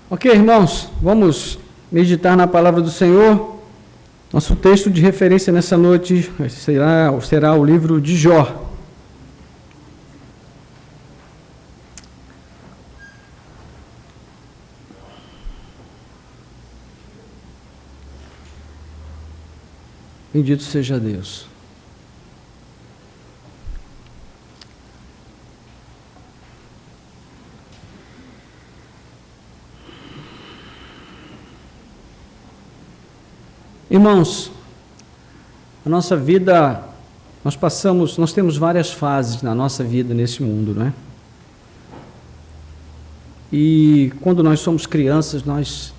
Ok, irmãos, vamos meditar na palavra do Senhor. Nosso texto de referência nessa noite será o livro de Jó. Bendito seja Deus. Irmãos, a nossa vida, nós temos várias fases na nossa vida nesse mundo, não é? E quando nós somos crianças, nós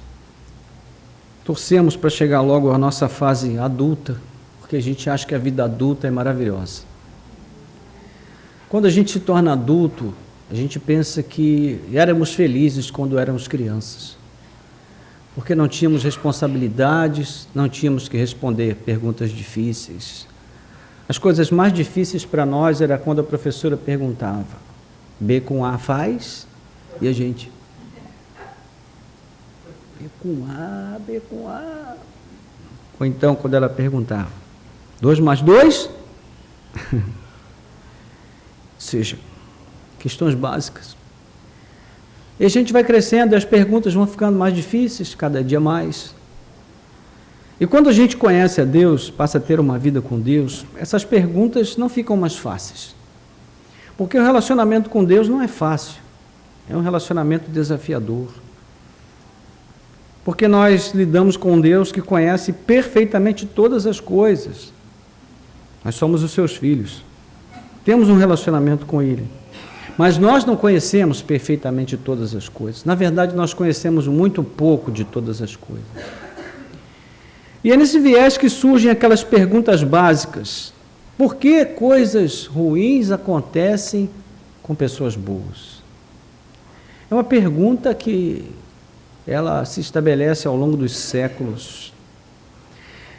torcemos para chegar logo à nossa fase adulta, porque a gente acha que a vida adulta é maravilhosa. Quando a gente se torna adulto, a gente pensa que éramos felizes quando éramos crianças, porque não tínhamos responsabilidades, não tínhamos que responder perguntas difíceis. As coisas mais difíceis para nós era quando a professora perguntava: B com A faz? E a gente: B com A, B com A. Ou então quando ela perguntava: 2 mais 2? Ou seja, questões básicas. E a gente vai crescendo e as perguntas vão ficando mais difíceis, cada dia mais. E quando a gente conhece a Deus, passa a ter uma vida com Deus, essas perguntas não ficam mais fáceis. Porque o relacionamento com Deus não é fácil, é um relacionamento desafiador. Porque nós lidamos com um Deus que conhece perfeitamente todas as coisas. Nós somos os seus filhos, temos um relacionamento com Ele. Mas nós não conhecemos perfeitamente todas as coisas. Na verdade, nós conhecemos muito pouco de todas as coisas. E é nesse viés que surgem aquelas perguntas básicas. Por que coisas ruins acontecem com pessoas boas? É uma pergunta que ela se estabelece ao longo dos séculos.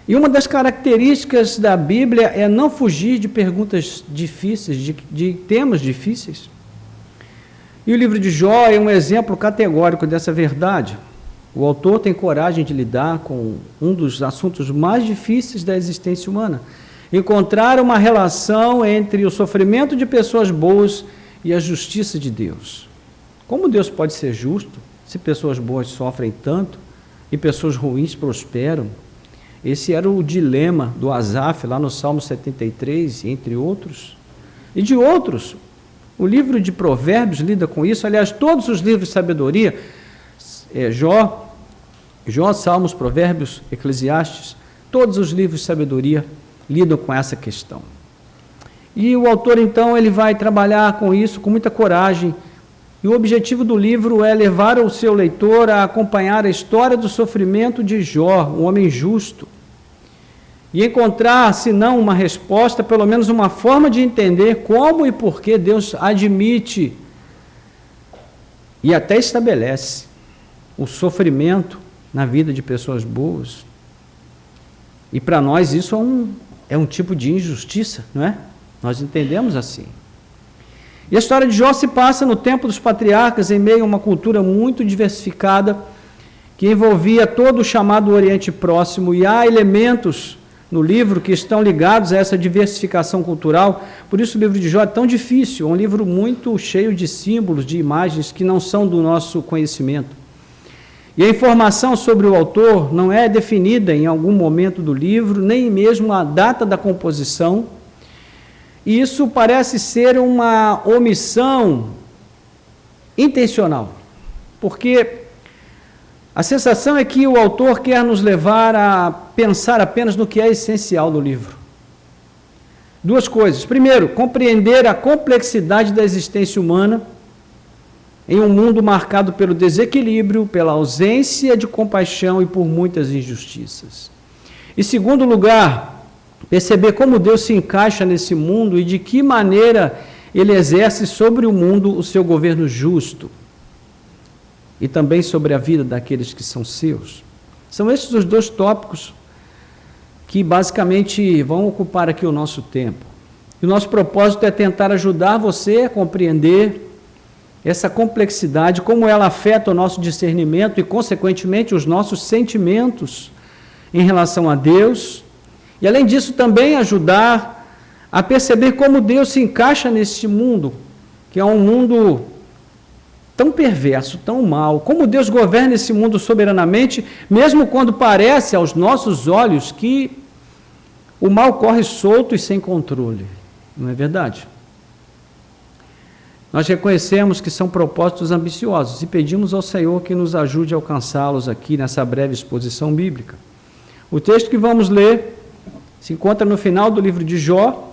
E uma das características da Bíblia é não fugir de perguntas difíceis, de temas difíceis. E o livro de Jó é um exemplo categórico dessa verdade. O autor tem coragem de lidar com um dos assuntos mais difíceis da existência humana: encontrar uma relação entre o sofrimento de pessoas boas e a justiça de Deus. Como Deus pode ser justo se pessoas boas sofrem tanto e pessoas ruins prosperam? Esse era o dilema do Asaf, lá no Salmo 73, entre outros. E de outros. O livro de Provérbios lida com isso. Aliás, todos os livros de sabedoria, Jó, Salmos, Provérbios, Eclesiastes, todos os livros de sabedoria lidam com essa questão. E o autor, então, ele vai trabalhar com isso com muita coragem. E o objetivo do livro é levar o seu leitor a acompanhar a história do sofrimento de Jó, um homem justo, e encontrar, se não uma resposta, pelo menos uma forma de entender como e por que Deus admite e até estabelece o sofrimento na vida de pessoas boas. E para nós isso é um tipo de injustiça, não é? Nós entendemos assim. E a história de Jó se passa no tempo dos patriarcas, em meio a uma cultura muito diversificada, que envolvia todo o chamado Oriente Próximo, e há elementos no livro que estão ligados a essa diversificação cultural. Por isso o livro de Jó é tão difícil, é um livro muito cheio de símbolos, de imagens que não são do nosso conhecimento. E a informação sobre o autor não é definida em algum momento do livro, nem mesmo a data da composição. E isso parece ser uma omissão intencional, porque A sensação é que o autor quer nos levar a pensar apenas no que é essencial do livro. Duas coisas. Primeiro, compreender a complexidade da existência humana em um mundo marcado pelo desequilíbrio, pela ausência de compaixão e por muitas injustiças. Em segundo lugar, perceber como Deus se encaixa nesse mundo e de que maneira Ele exerce sobre o mundo o seu governo justo e também sobre a vida daqueles que são seus. São esses os dois tópicos que basicamente vão ocupar aqui o nosso tempo. E o nosso propósito é tentar ajudar você a compreender essa complexidade, como ela afeta o nosso discernimento e, consequentemente, os nossos sentimentos em relação a Deus. E, além disso, também ajudar a perceber como Deus se encaixa nesse mundo, que é um mundo tão perverso, tão mau, como Deus governa esse mundo soberanamente, mesmo quando parece aos nossos olhos que o mal corre solto e sem controle. Não é verdade? Nós reconhecemos que são propósitos ambiciosos e pedimos ao Senhor que nos ajude a alcançá-los aqui nessa breve exposição bíblica. O texto que vamos ler se encontra no final do livro de Jó,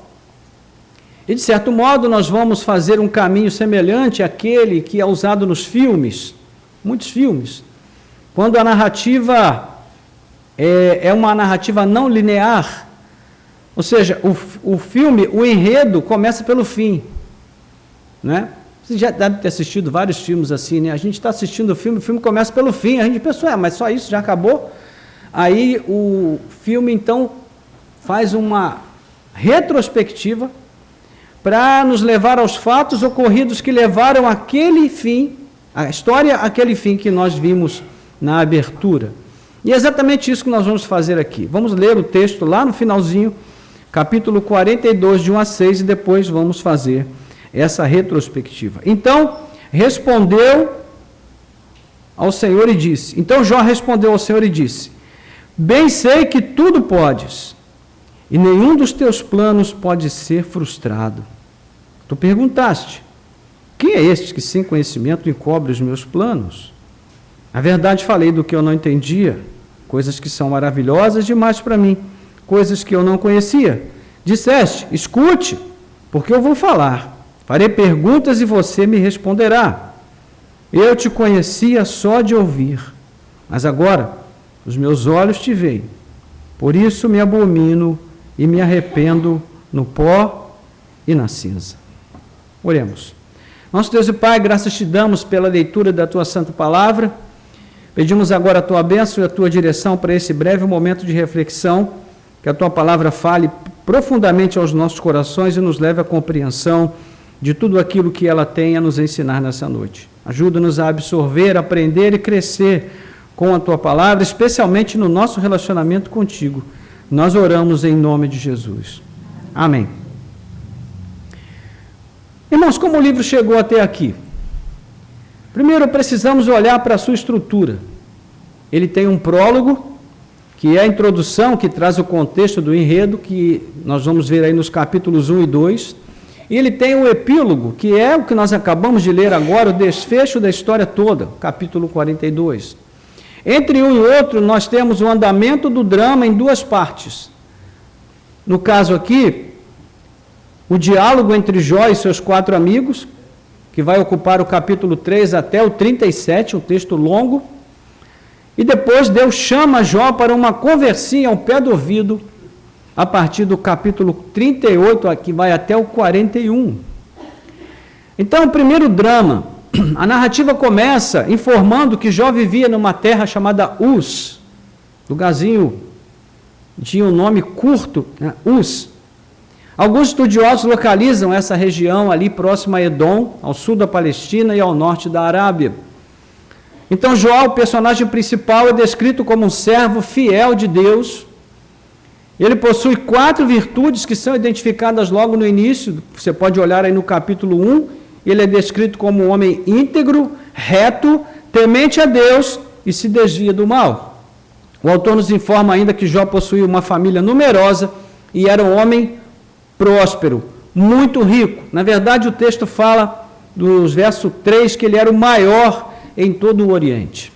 e de certo modo nós vamos fazer um caminho semelhante àquele que é usado nos filmes, muitos filmes, quando a narrativa é uma narrativa não linear, ou seja, o filme, o enredo começa pelo fim. Né? Você já deve ter assistido vários filmes assim, né? A gente está assistindo o filme começa pelo fim, a gente pensa, mas só isso, já acabou? Aí o filme, então, faz uma retrospectiva para nos levar aos fatos ocorridos que levaram àquele fim, a história, aquele fim que nós vimos na abertura. E é exatamente isso que nós vamos fazer aqui. Vamos ler o texto lá no finalzinho, capítulo 42, de 1 a 6, e depois vamos fazer essa retrospectiva. Então, respondeu ao Senhor e disse, então Jó respondeu ao Senhor e disse, bem sei que tudo podes, e nenhum dos teus planos pode ser frustrado. Tu perguntaste, quem é este que sem conhecimento encobre os meus planos? A verdade falei do que eu não entendia, coisas que são maravilhosas demais para mim, coisas que eu não conhecia. Disseste, escute, porque eu vou falar. Farei perguntas e você me responderá. Eu te conhecia só de ouvir, mas agora os meus olhos te veem. Por isso me abomino e me arrependo no pó e na cinza. Oremos. Nosso Deus e Pai, graças te damos pela leitura da tua santa palavra. Pedimos agora a tua bênção e a tua direção para esse breve momento de reflexão, que a tua palavra fale profundamente aos nossos corações e nos leve à compreensão de tudo aquilo que ela tem a nos ensinar nessa noite. Ajuda-nos a absorver, aprender e crescer com a tua palavra, especialmente no nosso relacionamento contigo. Nós oramos em nome de Jesus. Amém. Irmãos, como o livro chegou até aqui? Primeiro, precisamos olhar para a sua estrutura. Ele tem um prólogo, que é a introdução, que traz o contexto do enredo, que nós vamos ver aí nos capítulos 1 e 2. E ele tem um epílogo, que é o que nós acabamos de ler agora, o desfecho da história toda, capítulo 42. Entre um e outro, nós temos o andamento do drama em duas partes. No caso aqui, o diálogo entre Jó e seus 4 amigos, que vai ocupar o capítulo 3 até o 37, um texto longo. E depois Deus chama Jó para uma conversinha ao pé do ouvido, a partir do capítulo 38, que vai até o 41. Então, o primeiro drama, a narrativa começa informando que Jó vivia numa terra chamada Uz. Lugarzinho tinha um nome curto, né? Uz. Alguns estudiosos localizam essa região ali próxima a Edom, ao sul da Palestina e ao norte da Arábia. Então Jó, o personagem principal, é descrito como um servo fiel de Deus. Ele possui 4 virtudes que são identificadas logo no início. Você pode olhar aí no capítulo 1. Ele é descrito como um homem íntegro, reto, temente a Deus e se desvia do mal. O autor nos informa ainda que Jó possuía uma família numerosa e era um homem próspero, muito rico. Na verdade, o texto fala, dos verso 3, que ele era o maior em todo o Oriente.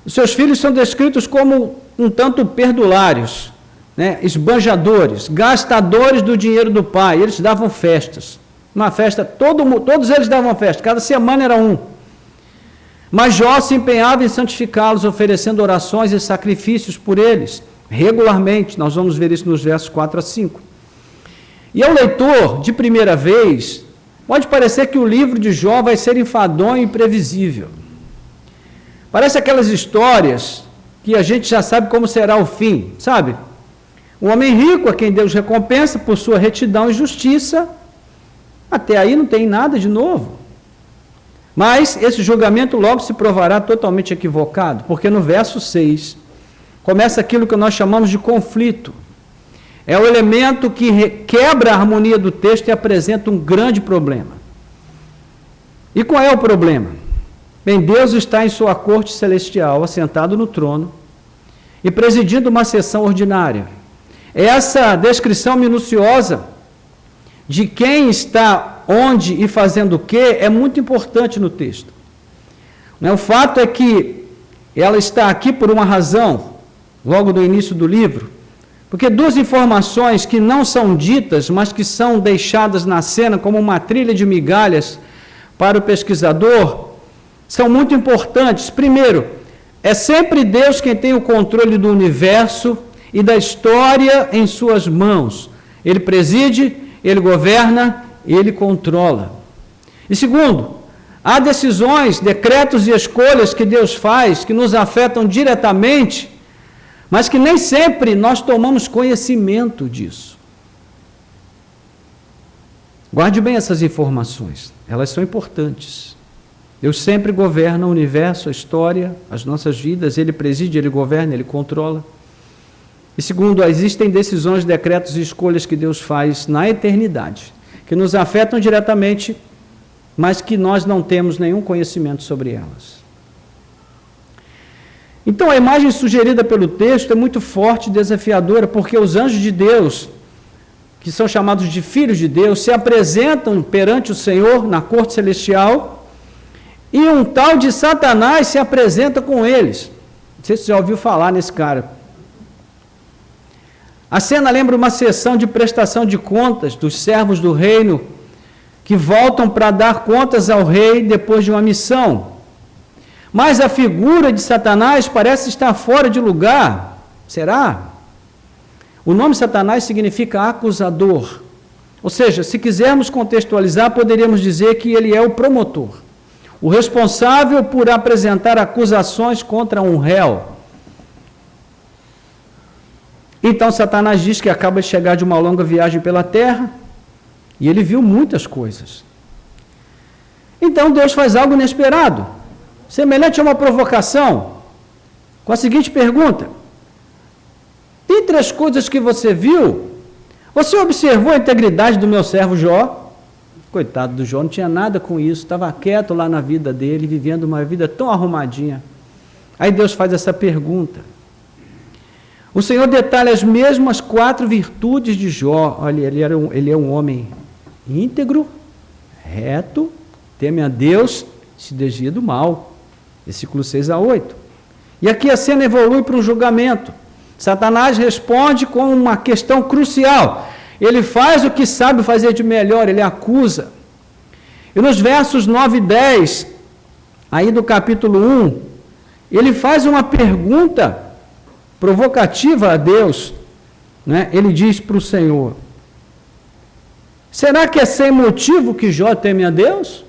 Os seus filhos são descritos como um tanto perdulários, né? Esbanjadores, gastadores do dinheiro do pai. Eles davam festas. Uma festa, todos eles davam festa, cada semana era um. Mas Jó se empenhava em santificá-los, oferecendo orações e sacrifícios por eles, regularmente. Nós vamos ver isso nos versos 4 a 5. E ao leitor, de primeira vez, pode parecer que o livro de Jó vai ser enfadonho e imprevisível. Parece aquelas histórias que a gente já sabe como será o fim, sabe? O homem rico, a quem Deus recompensa por sua retidão e justiça, até aí não tem nada de novo. Mas esse julgamento logo se provará totalmente equivocado, porque no verso 6 começa aquilo que nós chamamos de conflito. É o elemento que quebra a harmonia do texto e apresenta um grande problema. E qual é o problema? Bem, Deus está em sua corte celestial, assentado no trono, e presidindo uma sessão ordinária. Essa descrição minuciosa de quem está onde e fazendo o que é muito importante no texto. O fato é que ela está aqui por uma razão, logo no início do livro, porque duas informações que não são ditas, mas que são deixadas na cena como uma trilha de migalhas para o pesquisador, são muito importantes. Primeiro, é sempre Deus quem tem o controle do universo e da história em suas mãos. Ele preside, ele governa, ele controla. E segundo, há decisões, decretos e escolhas que Deus faz que nos afetam diretamente, mas que nem sempre nós tomamos conhecimento disso. Guarde bem essas informações, elas são importantes. Deus sempre governa o universo, a história, as nossas vidas, Ele preside, Ele governa, Ele controla. E segundo, existem decisões, decretos e escolhas que Deus faz na eternidade, que nos afetam diretamente, mas que nós não temos nenhum conhecimento sobre elas. Então, a imagem sugerida pelo texto é muito forte e desafiadora, porque os anjos de Deus, que são chamados de filhos de Deus, se apresentam perante o Senhor na corte celestial, e um tal de Satanás se apresenta com eles. Não sei se você já ouviu falar nesse cara. A cena lembra uma sessão de prestação de contas dos servos do reino que voltam para dar contas ao rei depois de uma missão. Mas a figura de Satanás parece estar fora de lugar. Será? O nome Satanás significa acusador. Ou seja, se quisermos contextualizar, poderíamos dizer que ele é o promotor, o responsável por apresentar acusações contra um réu. Então Satanás diz que acaba de chegar de uma longa viagem pela terra e ele viu muitas coisas. Então Deus faz algo inesperado, semelhante a uma provocação, com a seguinte pergunta: dentre as coisas que você viu, você observou a integridade do meu servo Jó? Coitado do Jó, não tinha nada com isso, estava quieto lá na vida dele, vivendo uma vida tão arrumadinha. Aí Deus faz essa pergunta. O Senhor detalha as mesmas 4 virtudes de Jó. Olha, ele é um homem íntegro, reto, teme a Deus, se desvia do mal. Versículos 6 a 8. E aqui a cena evolui para um julgamento. Satanás responde com uma questão crucial. Ele faz o que sabe fazer de melhor, ele acusa. E nos versos 9 e 10, aí do capítulo 1, ele faz uma pergunta provocativa a Deus, né? Ele diz para o Senhor: será que é sem motivo que Jó teme a Deus?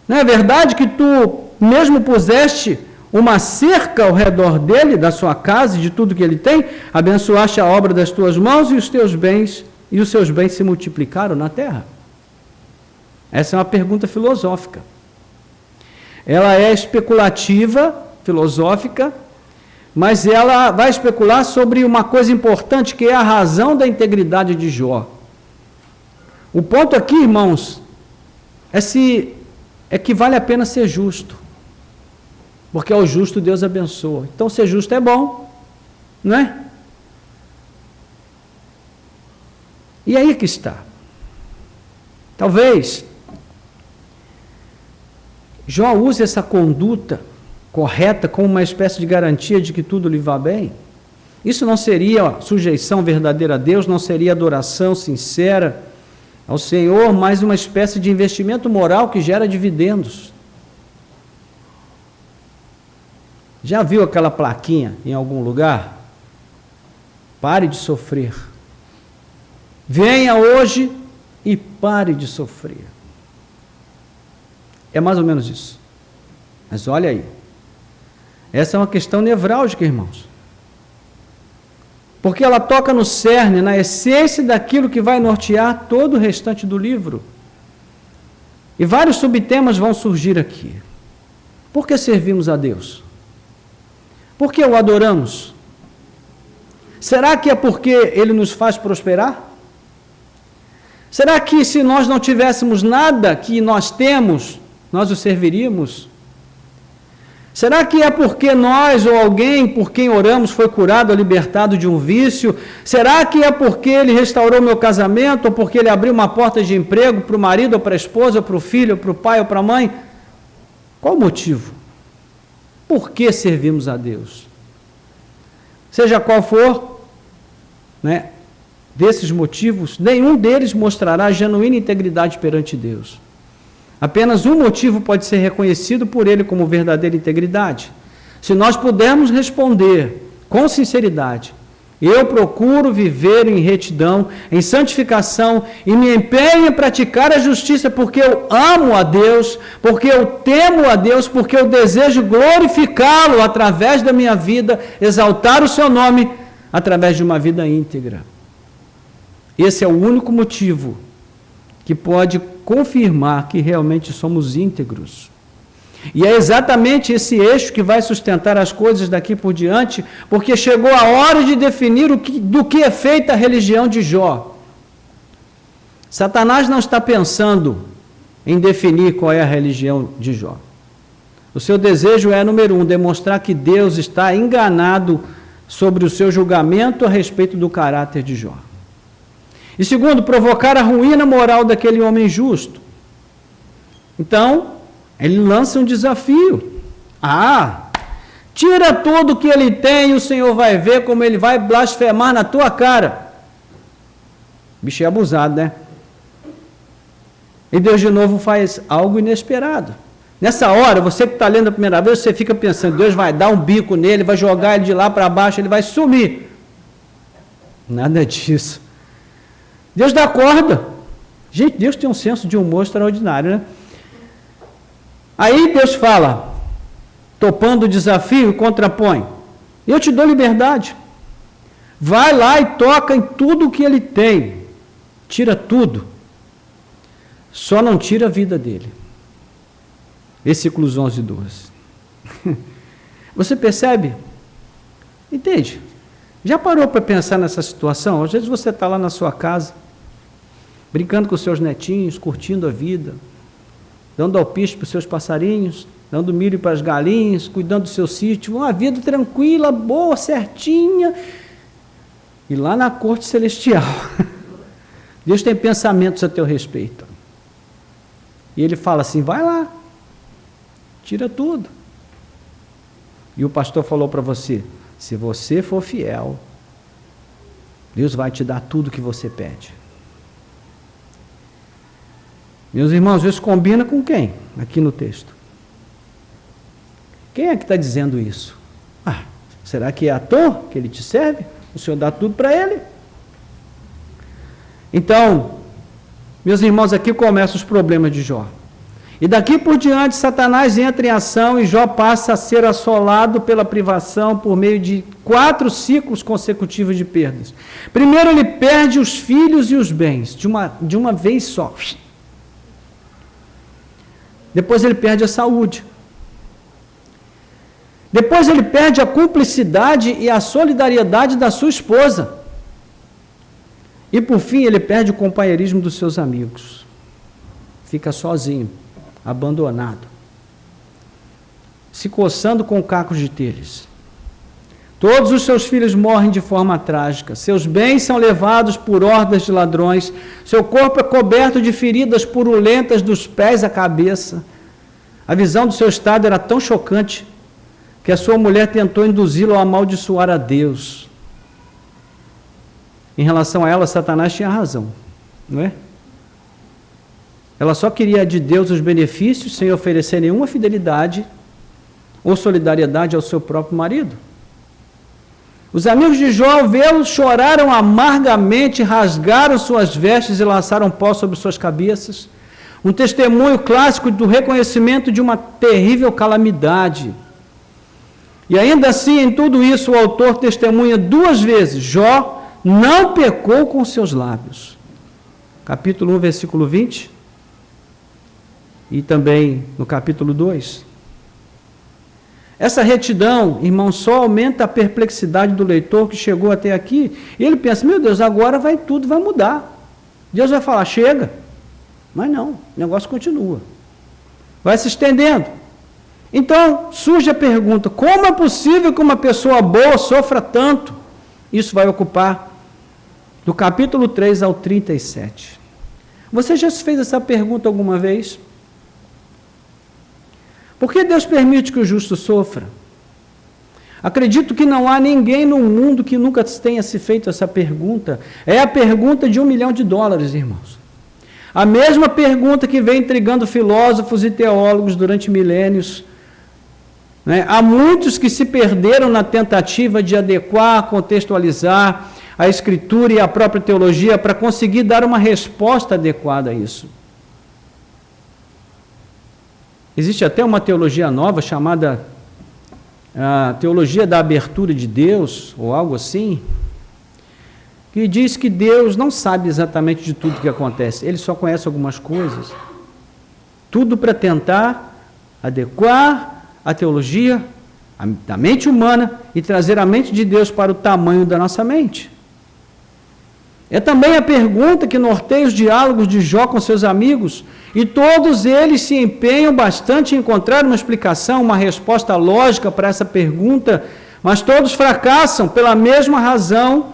Não é verdade que tu mesmo puseste uma cerca ao redor dele, da sua casa e de tudo que ele tem, abençoaste a obra das tuas mãos e os teus bens, e os seus bens se multiplicaram na terra? Essa é uma pergunta filosófica. Ela é especulativa, filosófica, mas ela vai especular sobre uma coisa importante, que é a razão da integridade de Jó. O ponto aqui, irmãos, é que vale a pena ser justo. Porque ao justo Deus abençoa. Então ser justo é bom, não é? E aí que está. Talvez Jó use essa conduta correta como uma espécie de garantia de que tudo lhe vá bem? Isso não seria sujeição verdadeira a Deus, não seria adoração sincera ao Senhor, mas uma espécie de investimento moral que gera dividendos. Já viu aquela plaquinha em algum lugar? Pare de sofrer. Venha hoje e pare de sofrer. É mais ou menos isso. Mas olha aí. Essa é uma questão nevrálgica, irmãos. Porque ela toca no cerne, na essência daquilo que vai nortear todo o restante do livro. E vários subtemas vão surgir aqui. Por que servimos a Deus? Por que o adoramos? Será que é porque Ele nos faz prosperar? Será que se nós não tivéssemos nada que nós temos, nós o serviríamos? Será que é porque nós ou alguém por quem oramos foi curado ou libertado de um vício? Será que é porque Ele restaurou meu casamento ou porque Ele abriu uma porta de emprego para o marido ou para a esposa, ou para o filho, ou para o pai ou para a mãe? Qual o motivo? Por que servimos a Deus? Seja qual for, né, desses motivos, nenhum deles mostrará genuína integridade perante Deus. Apenas um motivo pode ser reconhecido por Ele como verdadeira integridade. Se nós pudermos responder com sinceridade, eu procuro viver em retidão, em santificação e me empenho em praticar a justiça porque eu amo a Deus, porque eu temo a Deus, porque eu desejo glorificá-lo através da minha vida, exaltar o seu nome através de uma vida íntegra. Esse é o único motivo que pode confirmar que realmente somos íntegros. E é exatamente esse eixo que vai sustentar as coisas daqui por diante, porque chegou a hora de definir do que é feita a religião de Jó. Satanás não está pensando em definir qual é a religião de Jó. O seu desejo é, número 1, demonstrar que Deus está enganado sobre o seu julgamento a respeito do caráter de Jó. E segundo, provocar a ruína moral daquele homem justo. Então, ele lança um desafio. Tira tudo que ele tem e o Senhor vai ver como ele vai blasfemar na tua cara. Bicho é abusado, né? E Deus de novo faz algo inesperado. Nessa hora, você que está lendo a primeira vez, você fica pensando, Deus vai dar um bico nele, vai jogar ele de lá para baixo, ele vai sumir. Nada disso. Deus dá corda. Gente, Deus tem um senso de humor extraordinário, né? Aí Deus fala, topando o desafio, contrapõe. Eu te dou liberdade. Vai lá e toca em tudo o que ele tem. Tira tudo. Só não tira a vida dele. Versículos 11 e 12. Você percebe? Entende? Já parou para pensar nessa situação? Às vezes você está lá na sua casa, brincando com os seus netinhos, curtindo a vida, dando alpiste para os seus passarinhos, dando milho para as galinhas, cuidando do seu sítio, uma vida tranquila, boa, certinha, e lá na corte celestial, Deus tem pensamentos a teu respeito. E Ele fala assim, vai lá, tira tudo. E o pastor falou para você, se você for fiel, Deus vai te dar tudo que você pede. Meus irmãos, isso combina com quem? Aqui no texto. Quem é que está dizendo isso? Será que é à toa que ele te serve? O Senhor dá tudo para ele? Então, meus irmãos, aqui começam os problemas de Jó. E daqui por diante, Satanás entra em ação e Jó passa a ser assolado pela privação por meio de 4 ciclos consecutivos de perdas. Primeiro, ele perde os filhos e os bens, de uma vez só. Depois, ele perde a saúde. Depois, ele perde a cumplicidade e a solidariedade da sua esposa. E, por fim, ele perde o companheirismo dos seus amigos. Fica sozinho, abandonado, se coçando com cacos de telhas. Todos os seus filhos morrem de forma trágica, seus bens são levados por hordas de ladrões, seu corpo é coberto de feridas purulentas dos pés à cabeça. A visão do seu estado era tão chocante que a sua mulher tentou induzi-lo a amaldiçoar a Deus. Em relação a ela, Satanás tinha razão, não é? Ela só queria de Deus os benefícios sem oferecer nenhuma fidelidade ou solidariedade ao seu próprio marido. Os amigos de Jó, ao vê-lo, choraram amargamente, rasgaram suas vestes e lançaram pó sobre suas cabeças. Um testemunho clássico do reconhecimento de uma terrível calamidade. E ainda assim, em tudo isso, o autor testemunha 2 vezes: Jó não pecou com seus lábios. Capítulo 1, versículo 20. E também no capítulo 2. Essa retidão, irmão, só aumenta a perplexidade do leitor que chegou até aqui. E ele pensa, meu Deus, agora tudo vai mudar. Deus vai falar, chega. Mas não, o negócio continua. Vai se estendendo. Então, surge a pergunta, como é possível que uma pessoa boa sofra tanto? Isso vai ocupar do capítulo 3 ao 37. Você já se fez essa pergunta alguma vez? Por que Deus permite que o justo sofra? Acredito que não há ninguém no mundo que nunca tenha se feito essa pergunta. É a pergunta de $1 milhão, irmãos. A mesma pergunta que vem intrigando filósofos e teólogos durante milênios. Né? Há muitos que se perderam na tentativa de adequar, contextualizar a Escritura e a própria teologia para conseguir dar uma resposta adequada a isso. Existe até uma teologia nova chamada a teologia da abertura de Deus, ou algo assim, que diz que Deus não sabe exatamente de tudo que acontece, ele só conhece algumas coisas. Tudo para tentar adequar a teologia da mente humana e trazer a mente de Deus para o tamanho da nossa mente. É também a pergunta que norteia os diálogos de Jó com seus amigos, e todos eles se empenham bastante em encontrar uma explicação, uma resposta lógica para essa pergunta, mas todos fracassam pela mesma razão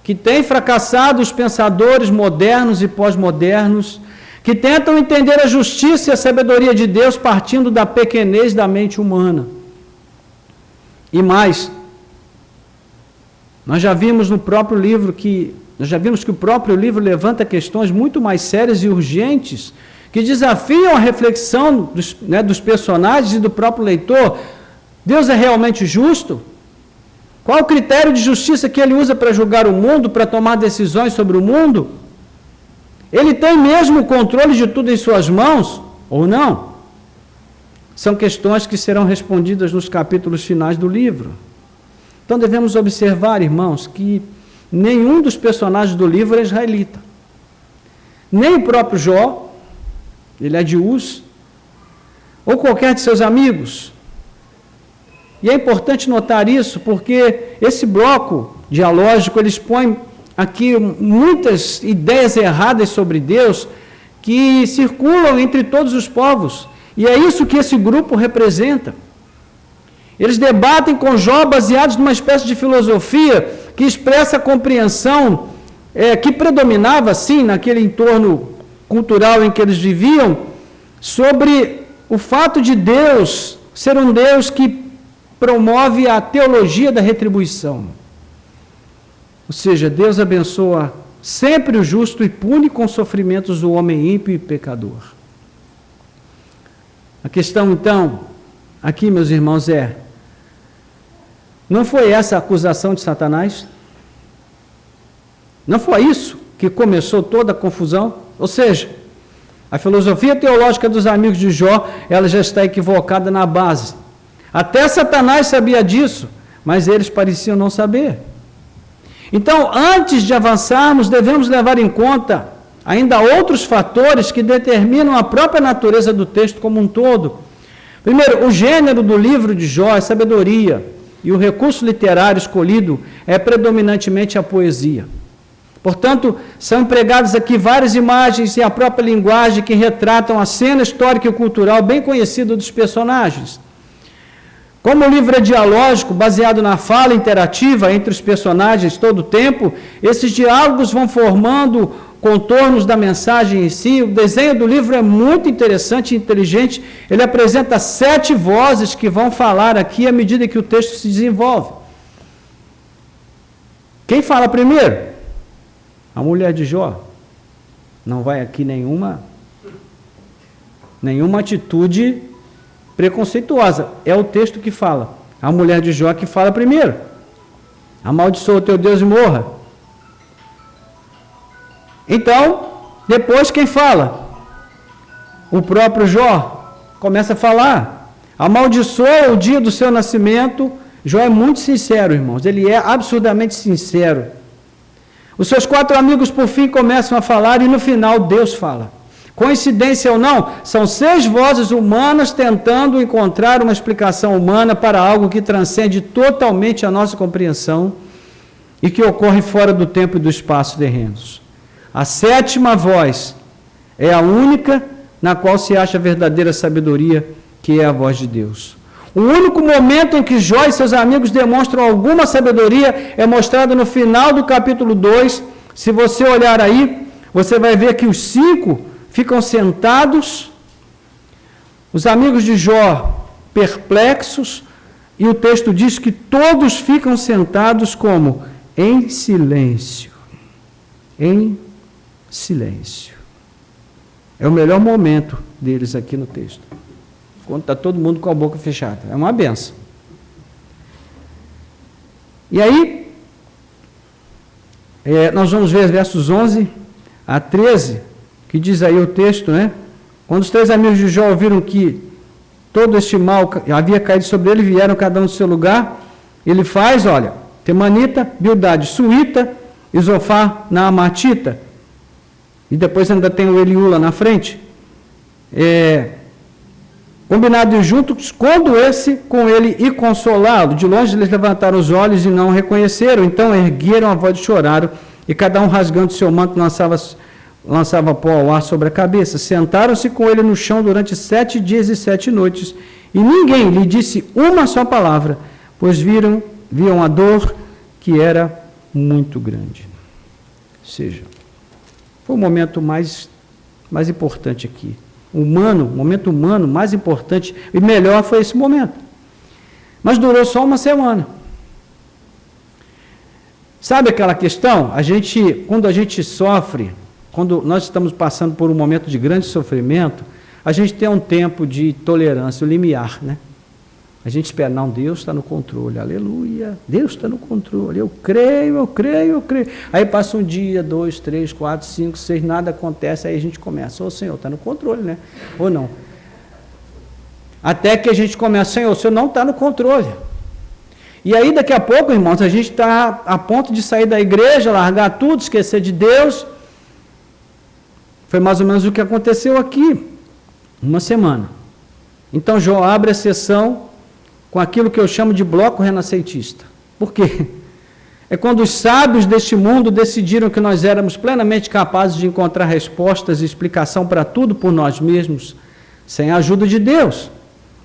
que tem fracassado os pensadores modernos e pós-modernos, que tentam entender a justiça e a sabedoria de Deus partindo da pequenez da mente humana. E mais, nós já vimos no próprio livro que o próprio livro levanta questões muito mais sérias e urgentes que desafiam a reflexão dos personagens e do próprio leitor. Deus é realmente justo? Qual o critério de justiça que ele usa para julgar o mundo, para tomar decisões sobre o mundo? Ele tem mesmo o controle de tudo em suas mãos ou não? São questões que serão respondidas nos capítulos finais do livro. Então devemos observar, irmãos, que nenhum dos personagens do livro é israelita. Nem o próprio Jó, ele é de Uz, ou qualquer de seus amigos. E é importante notar isso, porque esse bloco dialógico, ele expõe aqui muitas ideias erradas sobre Deus, que circulam entre todos os povos. E é isso que esse grupo representa. Eles debatem com Jó baseados numa espécie de filosofia que expressa a compreensão que predominava, sim, naquele entorno cultural em que eles viviam, sobre o fato de Deus ser um Deus que promove a teologia da retribuição. Ou seja, Deus abençoa sempre o justo e pune com sofrimentos o homem ímpio e pecador. A questão, então, aqui, meus irmãos, não foi essa a acusação de Satanás? Não foi isso que começou toda a confusão? Ou seja, a filosofia teológica dos amigos de Jó, ela já está equivocada na base. Até Satanás sabia disso, mas eles pareciam não saber. Então, antes de avançarmos, devemos levar em conta ainda outros fatores que determinam a própria natureza do texto como um todo. Primeiro, o gênero do livro de Jó é sabedoria, e o recurso literário escolhido é predominantemente a poesia. Portanto, são empregadas aqui várias imagens e a própria linguagem que retratam a cena histórica e cultural bem conhecida dos personagens. Como o livro é dialógico, baseado na fala interativa entre os personagens todo o tempo, esses diálogos vão formando contornos da mensagem em si. O desenho do livro é muito interessante e inteligente. Ele apresenta 7 vozes que vão falar aqui à medida que o texto se desenvolve. Quem fala primeiro? A mulher de Jó. Não vai aqui nenhuma atitude preconceituosa. É o texto que fala. A mulher de Jó que fala primeiro. Amaldiçoa o teu Deus e morra. Então, depois quem fala? O próprio Jó começa a falar. Amaldiçoa o dia do seu nascimento. Jó é muito sincero, irmãos. Ele é absurdamente sincero. Os seus 4 amigos, por fim, começam a falar e no final Deus fala. Coincidência ou não, são 6 vozes humanas tentando encontrar uma explicação humana para algo que transcende totalmente a nossa compreensão e que ocorre fora do tempo e do espaço terrenos. A 7ª voz é a única na qual se acha a verdadeira sabedoria, que é a voz de Deus. O único momento em que Jó e seus amigos demonstram alguma sabedoria é mostrado no final do capítulo 2. Se você olhar aí, você vai ver que os 5 ficam sentados, os amigos de Jó perplexos, e o texto diz que todos ficam sentados como? Em silêncio. Em silêncio. É o melhor momento deles aqui no texto. Quando está todo mundo com a boca fechada. É uma benção. E aí, nós vamos ver versos 11 a 13, que diz aí o texto, né? Quando os 3 amigos de Jó ouviram que todo este mal havia caído sobre ele, vieram cada um do seu lugar, ele faz, olha, Temanita, Bildade, Suíta, e Zofar, Naamatita, e depois ainda tem o Eliú lá na frente, combinados juntos, quando esse com ele e consolá-lo, de longe eles levantaram os olhos e não o reconheceram, então ergueram a voz e choraram, e cada um rasgando seu manto lançava pó ao ar sobre a cabeça. Sentaram-se com ele no chão durante 7 dias e 7 noites, e ninguém lhe disse uma só palavra, pois viam a dor que era muito grande. Ou seja, foi o momento mais importante aqui. O momento humano mais importante e melhor foi esse momento. Mas durou só uma semana. Sabe aquela questão? Quando a gente sofre, quando nós estamos passando por um momento de grande sofrimento, a gente tem um tempo de tolerância, o limiar, né? A gente espera, não, Deus está no controle, aleluia, Deus está no controle, eu creio. Aí passa um dia, 2, 3, 4, 5, 6, nada acontece, aí a gente começa, ô Senhor, está no controle, né? Ou não? Até que a gente começa, Senhor, o Senhor não está no controle. E aí daqui a pouco, irmãos, a gente está a ponto de sair da igreja, largar tudo, esquecer de Deus. Foi mais ou menos o que aconteceu aqui, uma semana. Então Jó abre a sessão com aquilo que eu chamo de bloco renascentista. Por quê? É quando os sábios deste mundo decidiram que nós éramos plenamente capazes de encontrar respostas e explicação para tudo por nós mesmos, sem a ajuda de Deus.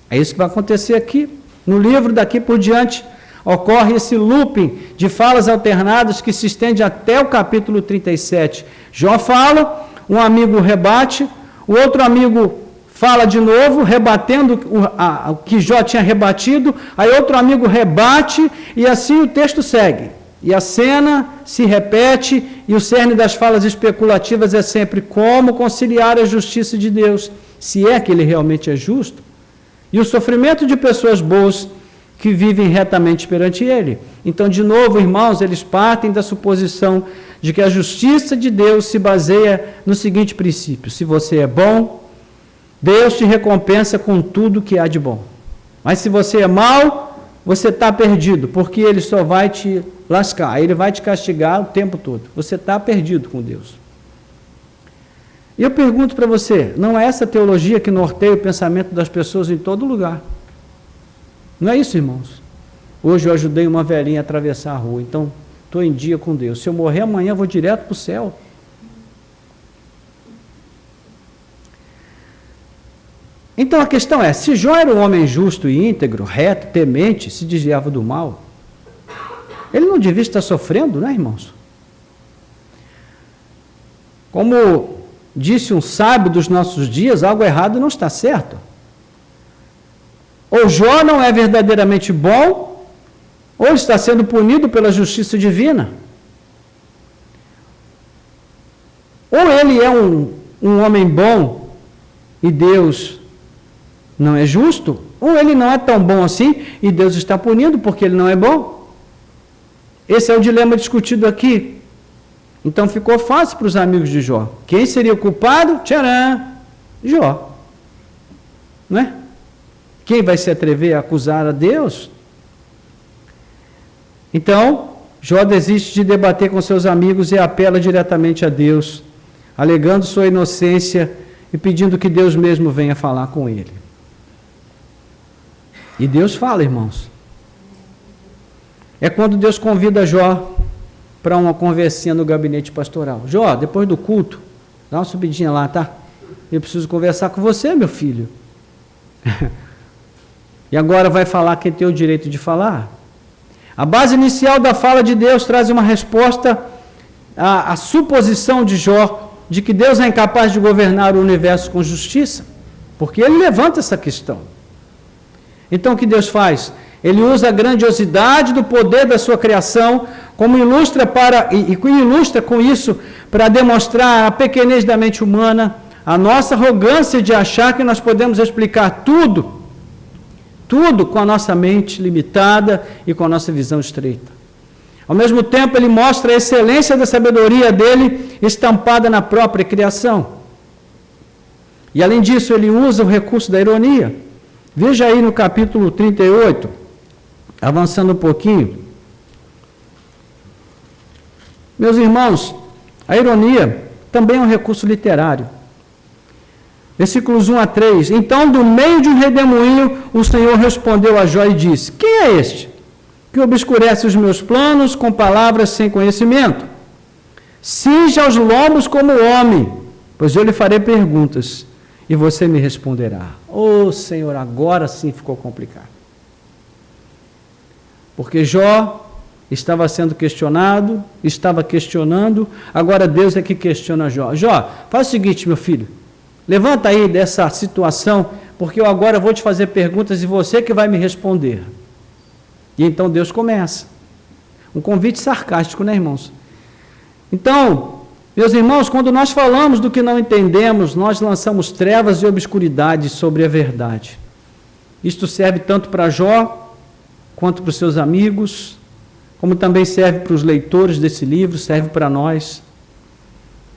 É isso que vai acontecer aqui. No livro, daqui por diante, ocorre esse looping de falas alternadas que se estende até o capítulo 37. Jó fala, um amigo rebate, o outro amigo fala de novo, rebatendo o que Jó tinha rebatido, aí outro amigo rebate, e assim o texto segue. E a cena se repete, e o cerne das falas especulativas é sempre como conciliar a justiça de Deus, se é que ele realmente é justo, e o sofrimento de pessoas boas que vivem retamente perante ele. Então, de novo, irmãos, eles partem da suposição de que a justiça de Deus se baseia no seguinte princípio: se você é bom, Deus te recompensa com tudo que há de bom. Mas se você é mau, você está perdido, porque Ele só vai te lascar, Ele vai te castigar o tempo todo. Você está perdido com Deus. E eu pergunto para você, não é essa teologia que norteia o pensamento das pessoas em todo lugar? Não é isso, irmãos? Hoje eu ajudei uma velhinha a atravessar a rua, então estou em dia com Deus. Se eu morrer amanhã, eu vou direto para o céu. Então a questão é, se Jó era um homem justo e íntegro, reto, temente, se desviava do mal, ele não devia estar sofrendo, né, irmãos? Como disse um sábio dos nossos dias, algo errado não está certo. Ou Jó não é verdadeiramente bom, ou está sendo punido pela justiça divina. Ou ele é um homem bom e Deus não é justo, ou ele não é tão bom assim e Deus está punindo porque ele não é bom. Esse é o dilema discutido aqui. Então ficou fácil para os amigos de Jó. Quem seria o culpado? Tcharam! Jó. Não é? Quem vai se atrever a acusar a Deus? Então, Jó desiste de debater com seus amigos e apela diretamente a Deus, alegando sua inocência e pedindo que Deus mesmo venha falar com ele. E Deus fala, irmãos. É quando Deus convida Jó para uma conversinha no gabinete pastoral. Jó, depois do culto, dá uma subidinha lá, tá? Eu preciso conversar com você, meu filho. E agora vai falar quem tem o direito de falar. A base inicial da fala de Deus traz uma resposta à suposição de Jó de que Deus é incapaz de governar o universo com justiça, porque ele levanta essa questão. Então o que Deus faz? Ele usa a grandiosidade do poder da sua criação como ilustra com isso para demonstrar a pequenez da mente humana, a nossa arrogância de achar que nós podemos explicar tudo com a nossa mente limitada e com a nossa visão estreita. Ao mesmo tempo, ele mostra a excelência da sabedoria dele estampada na própria criação. E além disso, ele usa o recurso da ironia. Veja aí no capítulo 38, avançando um pouquinho. Meus irmãos, a ironia também é um recurso literário. Versículos 1 a 3. Então, do meio de um redemoinho, o Senhor respondeu a Jó e disse: quem é este que obscurece os meus planos com palavras sem conhecimento? Cinja os lombos como homem, pois eu lhe farei perguntas e você me responderá. Ô Senhor, agora sim ficou complicado. Porque Jó estava sendo questionado, estava questionando, agora Deus é que questiona Jó. Jó, faz o seguinte, meu filho, levanta aí dessa situação, porque eu agora vou te fazer perguntas e você que vai me responder. E então Deus começa. Um convite sarcástico, né, irmãos? Então, meus irmãos, quando nós falamos do que não entendemos, nós lançamos trevas e obscuridade sobre a verdade. Isto serve tanto para Jó, quanto para os seus amigos, como também serve para os leitores desse livro, serve para nós.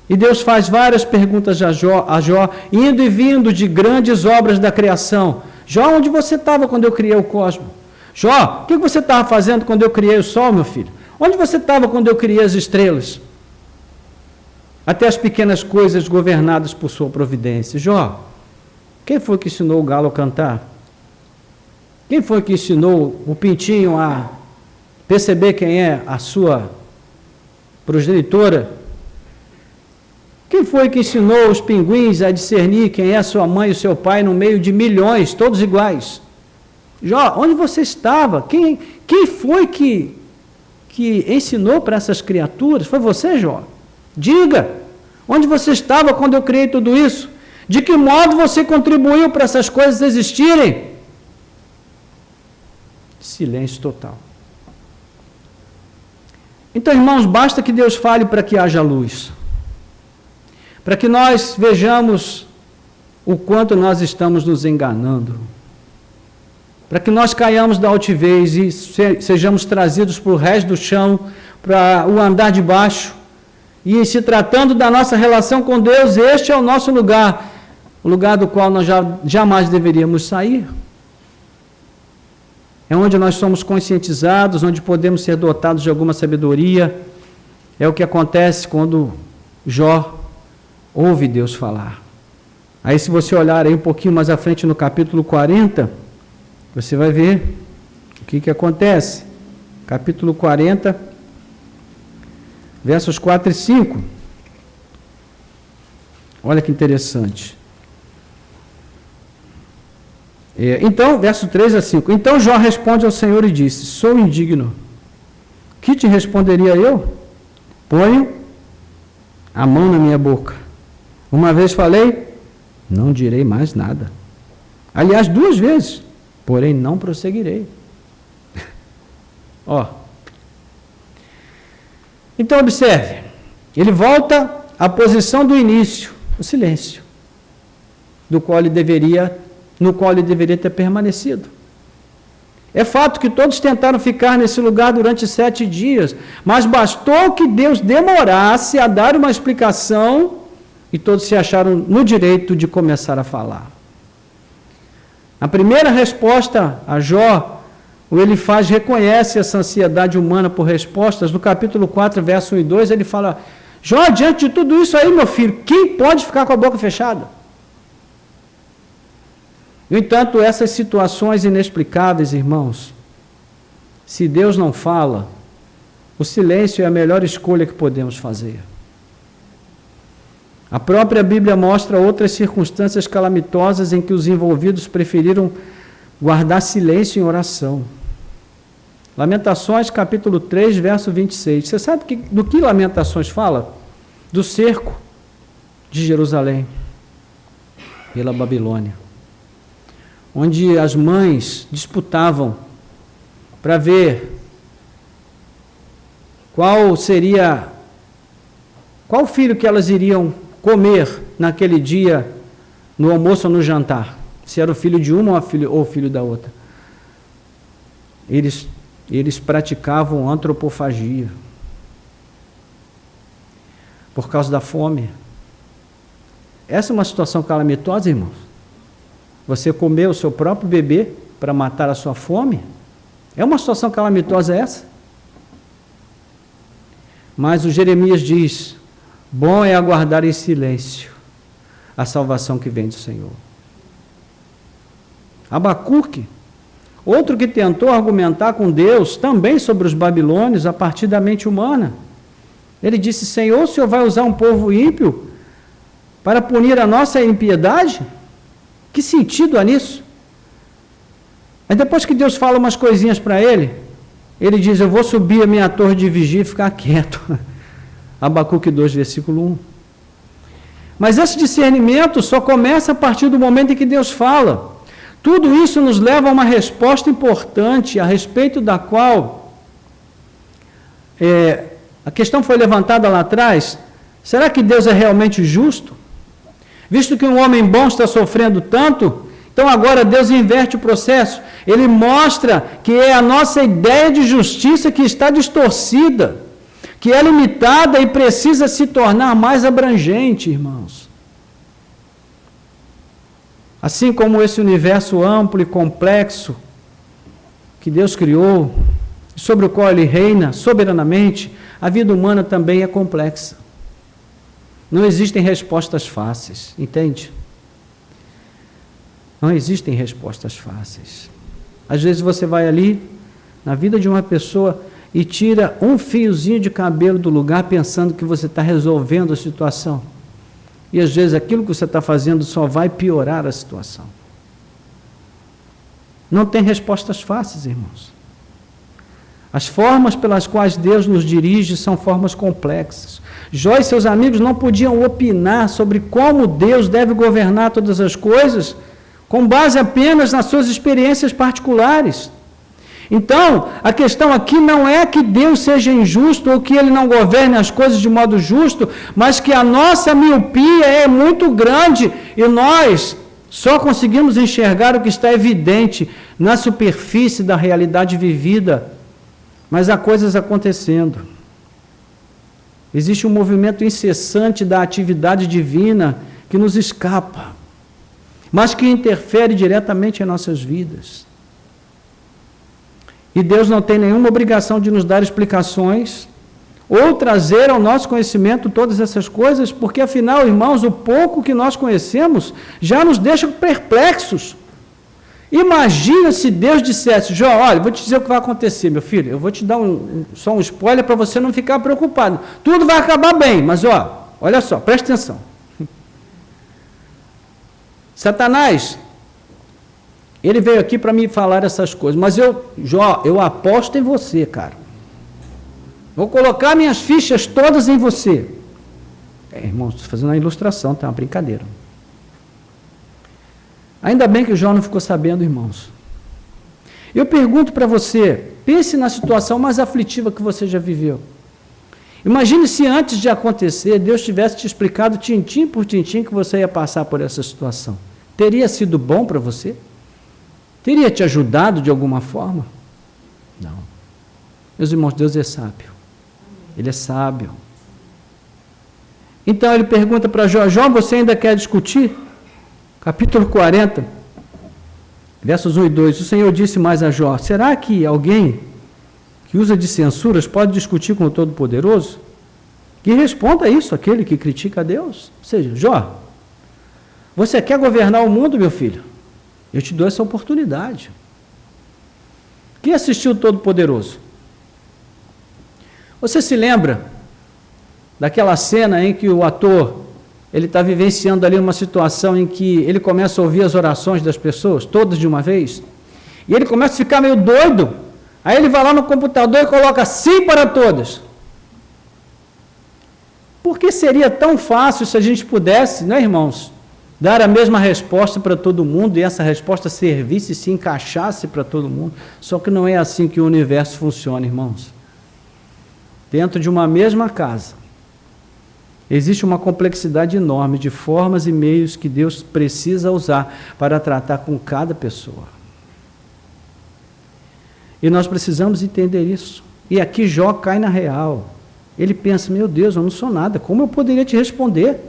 E Deus faz várias perguntas a Jó, indo e vindo de grandes obras da criação. Jó, onde você estava quando eu criei o cosmos? Jó, o que você estava fazendo quando eu criei o sol, meu filho? Onde você estava quando eu criei as estrelas? Até as pequenas coisas governadas por sua providência. Jó, quem foi que ensinou o galo a cantar? Quem foi que ensinou o pintinho a perceber quem é a sua progenitora? Quem foi que ensinou os pinguins a discernir quem é a sua mãe e o seu pai no meio de milhões, todos iguais? Jó, onde você estava? Quem foi que ensinou para essas criaturas? Foi você, Jó? Diga, onde você estava quando eu criei tudo isso? De que modo você contribuiu para essas coisas existirem? Silêncio total. Então, irmãos, basta que Deus fale para que haja luz. Para que nós vejamos o quanto nós estamos nos enganando. Para que nós caiamos da altivez e sejamos trazidos para o resto do chão, para o andar de baixo. E se tratando da nossa relação com Deus, este é o nosso lugar, o lugar do qual nós jamais deveríamos sair. É onde nós somos conscientizados, onde podemos ser dotados de alguma sabedoria. É o que acontece quando Jó ouve Deus falar. Aí se você olhar aí um pouquinho mais à frente no capítulo 40, você vai ver o que acontece. Capítulo 40, versos 4 e 5. Olha que interessante. Então, verso 3 a 5. Então Jó responde ao Senhor e disse: sou indigno. Que te responderia eu? Ponho a mão na minha boca. Uma vez falei, não direi mais nada. Aliás, 2 vezes, porém não prosseguirei. Ó. Então observe, ele volta à posição do início, o silêncio, no qual ele deveria ter permanecido. É fato que todos tentaram ficar nesse lugar durante 7 dias, mas bastou que Deus demorasse a dar uma explicação e todos se acharam no direito de começar a falar. A primeira resposta a Jó, o Elifaz reconhece essa ansiedade humana por respostas. No capítulo 4, verso 1 e 2, ele fala: Jó, diante de tudo isso aí, meu filho, quem pode ficar com a boca fechada? No entanto, essas situações inexplicáveis, irmãos, se Deus não fala, o silêncio é a melhor escolha que podemos fazer. A própria Bíblia mostra outras circunstâncias calamitosas em que os envolvidos preferiram guardar silêncio em oração. Lamentações, capítulo 3, verso 26. Você sabe do que Lamentações fala? Do cerco de Jerusalém pela Babilônia, onde as mães disputavam para ver qual filho que elas iriam comer naquele dia, no almoço ou no jantar, se era o filho de uma ou o filho da outra. Eles praticavam antropofagia por causa da fome. Essa é uma situação calamitosa, irmãos. Você comer o seu próprio bebê para matar a sua fome? É uma situação calamitosa essa? Mas o Jeremias diz: bom é aguardar em silêncio a salvação que vem do Senhor. Abacuque, outro que tentou argumentar com Deus também sobre os babilônios a partir da mente humana. Ele disse: Senhor, o Senhor vai usar um povo ímpio para punir a nossa impiedade? Que sentido há nisso? Mas depois que Deus fala umas coisinhas para ele, ele diz: eu vou subir a minha torre de vigia e ficar quieto. Abacuque 2, versículo 1. Mas esse discernimento só começa a partir do momento em que Deus fala. Tudo isso nos leva a uma resposta importante, a respeito da qual a questão foi levantada lá atrás: será que Deus é realmente justo? Visto que um homem bom está sofrendo tanto, então agora Deus inverte o processo. Ele mostra que é a nossa ideia de justiça que está distorcida, que é limitada e precisa se tornar mais abrangente, irmãos. Assim como esse universo amplo e complexo que Deus criou, sobre o qual Ele reina soberanamente, a vida humana também é complexa. Não existem respostas fáceis, entende? Não existem respostas fáceis. Às vezes você vai ali, na vida de uma pessoa, e tira um fiozinho de cabelo do lugar pensando que você está resolvendo a situação. E às vezes aquilo que você está fazendo só vai piorar a situação. Não tem respostas fáceis, irmãos. As formas pelas quais Deus nos dirige são formas complexas. Jó e seus amigos não podiam opinar sobre como Deus deve governar todas as coisas com base apenas nas suas experiências particulares. Então, a questão aqui não é que Deus seja injusto ou que Ele não governe as coisas de modo justo, mas que a nossa miopia é muito grande e nós só conseguimos enxergar o que está evidente na superfície da realidade vivida. Mas há coisas acontecendo. Existe um movimento incessante da atividade divina que nos escapa, mas que interfere diretamente em nossas vidas. E Deus não tem nenhuma obrigação de nos dar explicações ou trazer ao nosso conhecimento todas essas coisas, porque afinal, irmãos, o pouco que nós conhecemos já nos deixa perplexos. Imagina se Deus dissesse: Jó, olha, vou te dizer o que vai acontecer, meu filho, eu vou te dar só um spoiler para você não ficar preocupado. Tudo vai acabar bem, mas olha só, presta atenção. Satanás, ele veio aqui para me falar essas coisas, mas Jó, eu aposto em você, cara. Vou colocar minhas fichas todas em você. Irmãos, estou fazendo uma ilustração, tá? Uma brincadeira. Ainda bem que o Jó não ficou sabendo, irmãos. Eu pergunto para você, pense na situação mais aflitiva que você já viveu. Imagine se antes de acontecer, Deus tivesse te explicado tintim por tintim que você ia passar por essa situação. Teria sido bom para você? Teria te ajudado de alguma forma? Não. Meus irmãos, Deus é sábio. Ele é sábio. Então ele pergunta para Jó, Jó, você ainda quer discutir? Capítulo 40, versos 1 e 2, o Senhor disse mais a Jó, será que alguém que usa de censuras pode discutir com o Todo-Poderoso? Que responda isso aquele que critica a Deus. Ou seja, Jó, você quer governar o mundo, meu filho? Eu te dou essa oportunidade. Quem assistiu o Todo-Poderoso? Você se lembra daquela cena em que o ator, ele está vivenciando ali uma situação em que ele começa a ouvir as orações das pessoas, todas de uma vez, e ele começa a ficar meio doido, aí ele vai lá no computador e coloca sim para todas. Por que seria tão fácil se a gente pudesse, né, irmãos, dar a mesma resposta para todo mundo e essa resposta servisse e se encaixasse para todo mundo? Só que não é assim que o universo funciona, irmãos. Dentro de uma mesma casa, existe uma complexidade enorme de formas e meios que Deus precisa usar para tratar com cada pessoa. E nós precisamos entender isso. E aqui Jó cai na real. Ele pensa, meu Deus, eu não sou nada, como eu poderia te responder?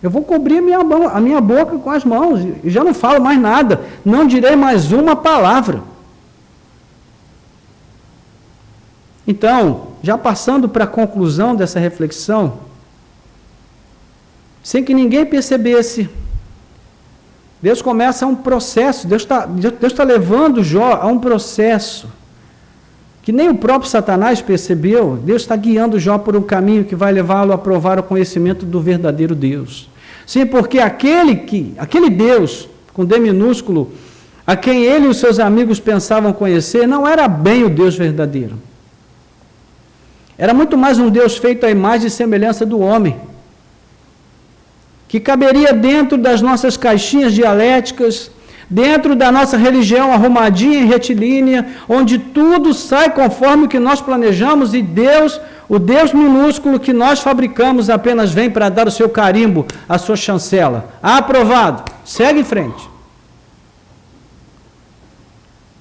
Eu vou cobrir a minha boca com as mãos, e já não falo mais nada, não direi mais uma palavra. Então, já passando para a conclusão dessa reflexão, sem que ninguém percebesse, Deus começa um processo, Deus está levando Jó a um processo, que nem o próprio Satanás percebeu. Deus está guiando Jó por um caminho que vai levá-lo a provar o conhecimento do verdadeiro Deus. Sim, porque aquele Deus, com D minúsculo, a quem ele e os seus amigos pensavam conhecer, não era bem o Deus verdadeiro. Era muito mais um Deus feito à imagem e semelhança do homem, que caberia dentro das nossas caixinhas dialéticas, dentro da nossa religião arrumadinha e retilínea, onde tudo sai conforme o que nós planejamos e Deus, o Deus minúsculo que nós fabricamos, apenas vem para dar o seu carimbo, a sua chancela. Aprovado. Segue em frente.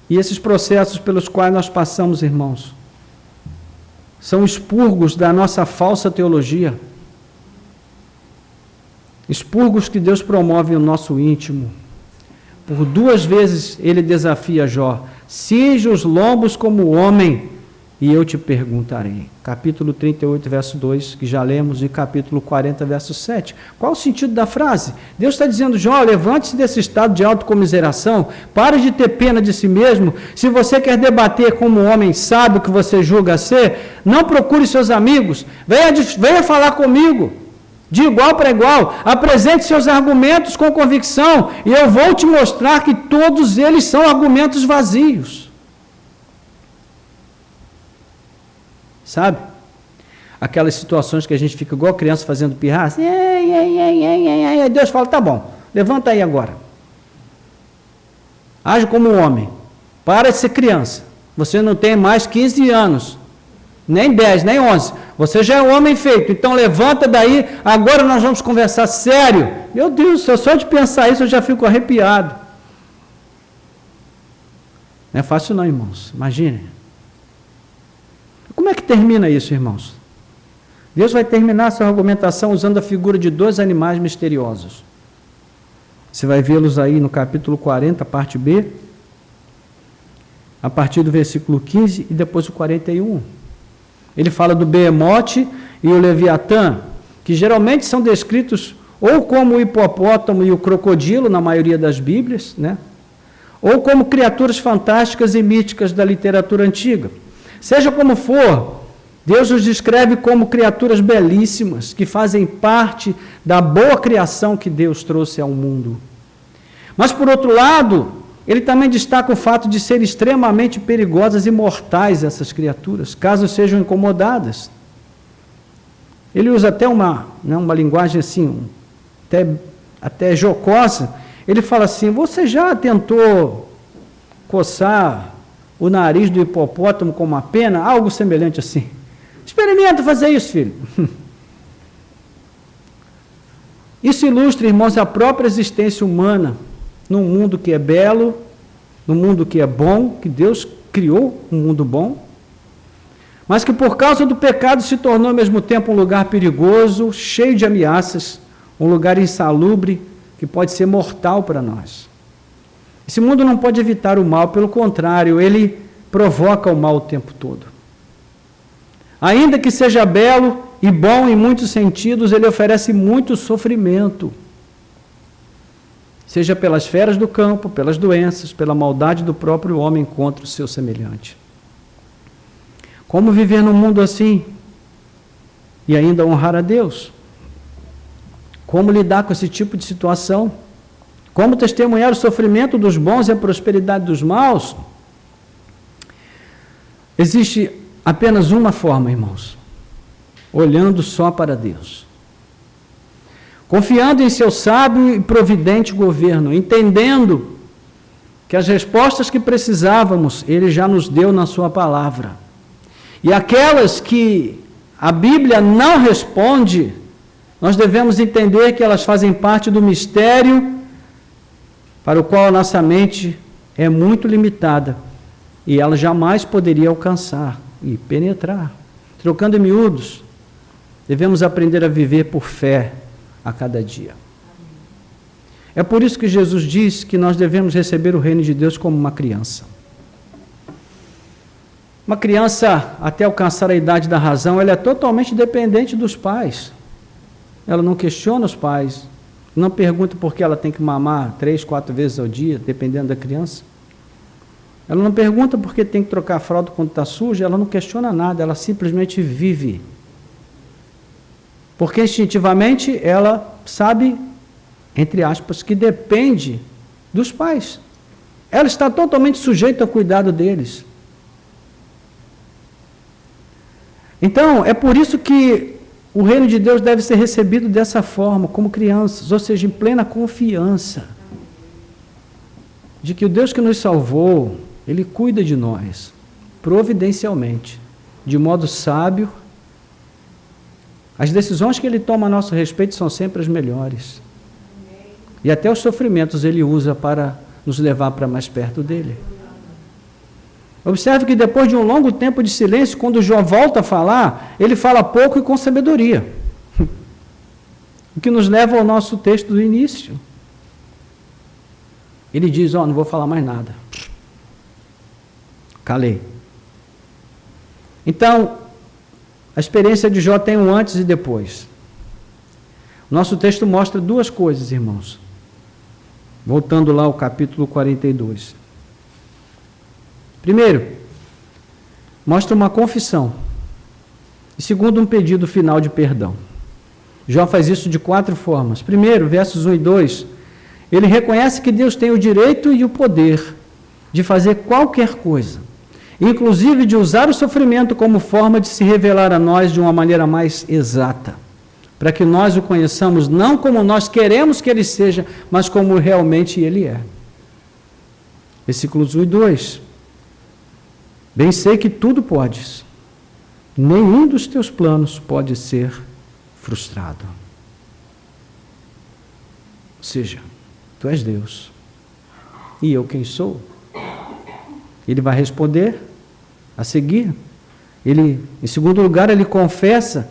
E esses processos pelos quais nós passamos, irmãos, são expurgos da nossa falsa teologia. Expurgos que Deus promove no nosso íntimo. Por 2 vezes ele desafia Jó, cinge os lombos como homem, e eu te perguntarei. Capítulo 38, verso 2, que já lemos, e capítulo 40, verso 7. Qual o sentido da frase? Deus está dizendo, Jó, levante-se desse estado de autocomiseração, pare de ter pena de si mesmo. Se você quer debater como um homem sábio que você julga ser, não procure seus amigos, venha falar comigo. De igual para igual, apresente seus argumentos com convicção, e eu vou te mostrar que todos eles são argumentos vazios. Sabe? Aquelas situações que a gente fica igual criança fazendo pirraça, e Deus fala, tá bom, levanta aí agora. Age como um homem, para de ser criança, você não tem mais 15 anos, nem 10, nem 11, você já é um homem feito, então levanta daí, agora nós vamos conversar sério. Meu Deus do céu, só de pensar isso eu já fico arrepiado. Não é fácil não, irmãos, imagine. Como é que termina isso, irmãos? Deus vai terminar sua argumentação usando a figura de 2 animais misteriosos. Você vai vê-los aí no capítulo 40, parte B, a partir do versículo 15 e depois o 41. Ele fala do Behemote e o Leviatã, que geralmente são descritos ou como o hipopótamo e o crocodilo, na maioria das Bíblias, né? Ou como criaturas fantásticas e míticas da literatura antiga. Seja como for, Deus os descreve como criaturas belíssimas, que fazem parte da boa criação que Deus trouxe ao mundo. Mas, por outro lado, ele também destaca o fato de serem extremamente perigosas e mortais essas criaturas, caso sejam incomodadas. Ele usa até uma linguagem assim, até jocosa. Ele fala assim: você já tentou coçar o nariz do hipopótamo com uma pena? Algo semelhante assim. Experimenta fazer isso, filho. Isso ilustra, irmãos, a própria existência humana num mundo que é belo, num mundo que é bom, que Deus criou um mundo bom, mas que por causa do pecado se tornou ao mesmo tempo um lugar perigoso, cheio de ameaças, um lugar insalubre, que pode ser mortal para nós. Esse mundo não pode evitar o mal, pelo contrário, ele provoca o mal o tempo todo. Ainda que seja belo e bom em muitos sentidos, ele oferece muito sofrimento. Seja pelas feras do campo, pelas doenças, pela maldade do próprio homem contra o seu semelhante. Como viver num mundo assim e ainda honrar a Deus? Como lidar com esse tipo de situação? Como testemunhar o sofrimento dos bons e a prosperidade dos maus? Existe apenas uma forma, irmãos: olhando só para Deus. Confiando em seu sábio e providente governo, entendendo que as respostas que precisávamos, Ele já nos deu na sua palavra. E aquelas que a Bíblia não responde, nós devemos entender que elas fazem parte do mistério para o qual a nossa mente é muito limitada e ela jamais poderia alcançar e penetrar. Trocando em miúdos, devemos aprender a viver por fé a cada dia. É por isso que Jesus diz que nós devemos receber o reino de Deus como uma criança. Uma criança, até alcançar a idade da razão, ela é totalmente dependente dos pais. Ela não questiona os pais, não pergunta por que ela tem que mamar 3, 4 vezes ao dia, dependendo da criança. Ela não pergunta por que tem que trocar a fralda quando está suja, ela não questiona nada, ela simplesmente vive. Porque instintivamente ela sabe, entre aspas, que depende dos pais. Ela está totalmente sujeita ao cuidado deles. Então, é por isso que o reino de Deus deve ser recebido dessa forma, como crianças, ou seja, em plena confiança de que o Deus que nos salvou, Ele cuida de nós, providencialmente, de modo sábio. As decisões que Ele toma a nosso respeito são sempre as melhores. E até os sofrimentos Ele usa para nos levar para mais perto dEle. Observe que depois de um longo tempo de silêncio, quando Jó volta a falar, ele fala pouco e com sabedoria. O que nos leva ao nosso texto do início. Ele diz: não vou falar mais nada. Calei. Então, a experiência de Jó tem um antes e depois. O nosso texto mostra duas coisas, irmãos. Voltando lá ao capítulo 42. Primeiro, mostra uma confissão. E segundo, um pedido final de perdão. Jó faz isso de 4 formas. Primeiro, versos 1 e 2, ele reconhece que Deus tem o direito e o poder de fazer qualquer coisa, inclusive de usar o sofrimento como forma de se revelar a nós de uma maneira mais exata, para que nós o conheçamos não como nós queremos que Ele seja, mas como realmente Ele é. Versículos 1 e 2. Bem sei que tudo podes, nenhum dos teus planos pode ser frustrado. Ou seja, tu és Deus, e eu quem sou? Ele vai responder a seguir. Ele, em segundo lugar, ele confessa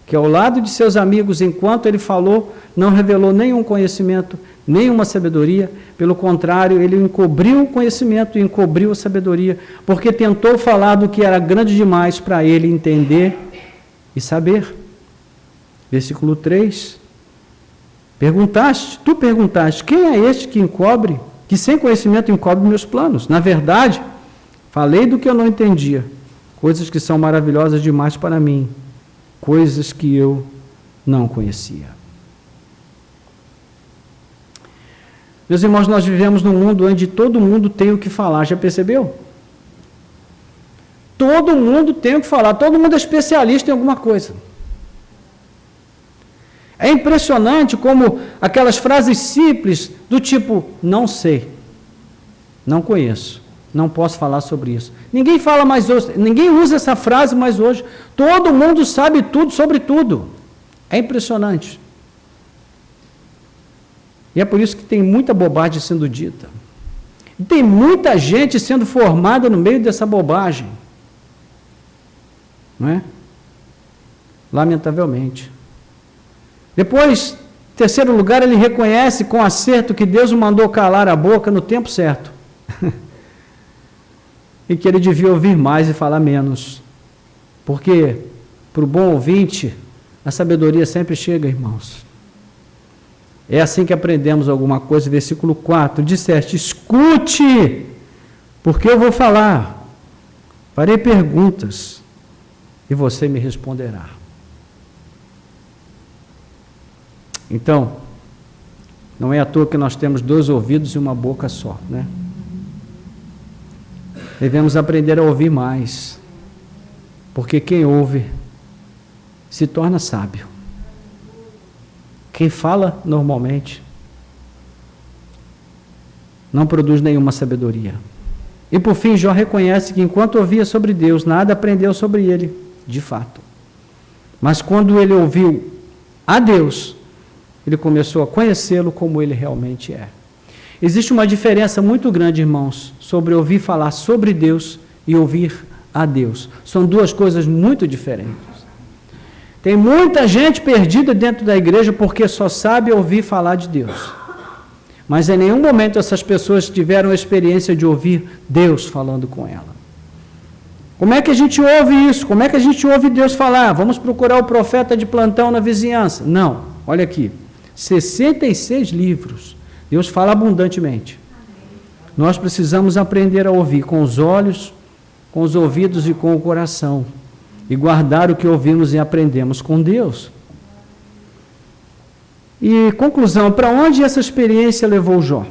que ao lado de seus amigos, enquanto ele falou, não revelou nenhum conhecimento, nenhuma sabedoria. Pelo contrário, ele encobriu o conhecimento e encobriu a sabedoria, porque tentou falar do que era grande demais para ele entender e saber. Versículo 3. Tu perguntaste, quem é este que encobre, que sem conhecimento encobre meus planos? Na verdade, falei do que eu não entendia, coisas que são maravilhosas demais para mim, coisas que eu não conhecia. Meus irmãos, nós vivemos num mundo onde todo mundo tem o que falar, já percebeu? Todo mundo tem o que falar, todo mundo é especialista em alguma coisa. É impressionante como aquelas frases simples do tipo, não sei, não conheço, não posso falar sobre isso. Ninguém fala mais hoje, ninguém usa essa frase mais hoje. Todo mundo sabe tudo sobre tudo. É impressionante. E é por isso que tem muita bobagem sendo dita. E tem muita gente sendo formada no meio dessa bobagem. Não é? Lamentavelmente. Depois, em terceiro lugar, ele reconhece com acerto que Deus o mandou calar a boca no tempo certo. E que ele devia ouvir mais e falar menos. Porque, para o bom ouvinte, a sabedoria sempre chega, irmãos. É assim que aprendemos alguma coisa. Versículo 4, disseste, escute, porque eu vou falar. Farei perguntas e você me responderá. Então, não é à toa que nós temos 2 ouvidos e uma boca só, né? Devemos aprender a ouvir mais, porque quem ouve se torna sábio. Quem fala normalmente não produz nenhuma sabedoria. E por fim, Jó reconhece que enquanto ouvia sobre Deus, nada aprendeu sobre ele, de fato. Mas quando ele ouviu a Deus, ele começou a conhecê-lo como ele realmente é. Existe uma diferença muito grande, irmãos, sobre ouvir falar sobre Deus e ouvir a Deus. São 2 coisas muito diferentes. Tem muita gente perdida dentro da igreja porque só sabe ouvir falar de Deus. Mas em nenhum momento essas pessoas tiveram a experiência de ouvir Deus falando com ela. Como é que a gente ouve isso? Como é que a gente ouve Deus falar? Vamos procurar o profeta de plantão na vizinhança? Não, olha aqui. 66 livros. Deus fala abundantemente. Nós precisamos aprender a ouvir com os olhos, com os ouvidos e com o coração. E guardar o que ouvimos e aprendemos com Deus. E conclusão, para onde essa experiência levou Jó?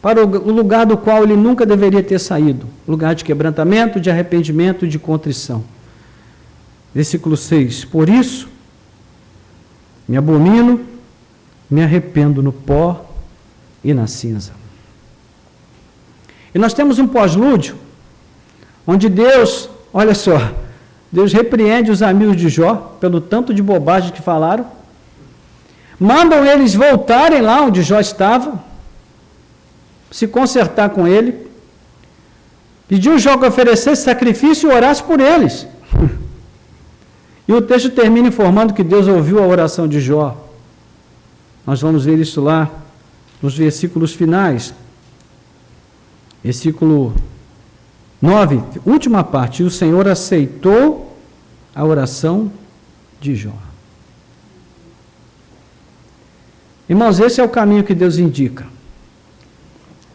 Para o lugar do qual ele nunca deveria ter saído. Lugar de quebrantamento, de arrependimento e de contrição. Versículo 6. Por isso, me abomino, me arrependo no pó e na cinza. E nós temos um pós-lúdio, onde Deus, olha só, Deus repreende os amigos de Jó, pelo tanto de bobagem que falaram, mandam eles voltarem lá onde Jó estava, se consertar com ele, pediu Jó que oferecesse sacrifício e orasse por eles. E o texto termina informando que Deus ouviu a oração de Jó. Nós vamos ver isso lá nos versículos finais. Versículo 9, última parte. E o Senhor aceitou a oração de Jó. Irmãos, esse é o caminho que Deus indica.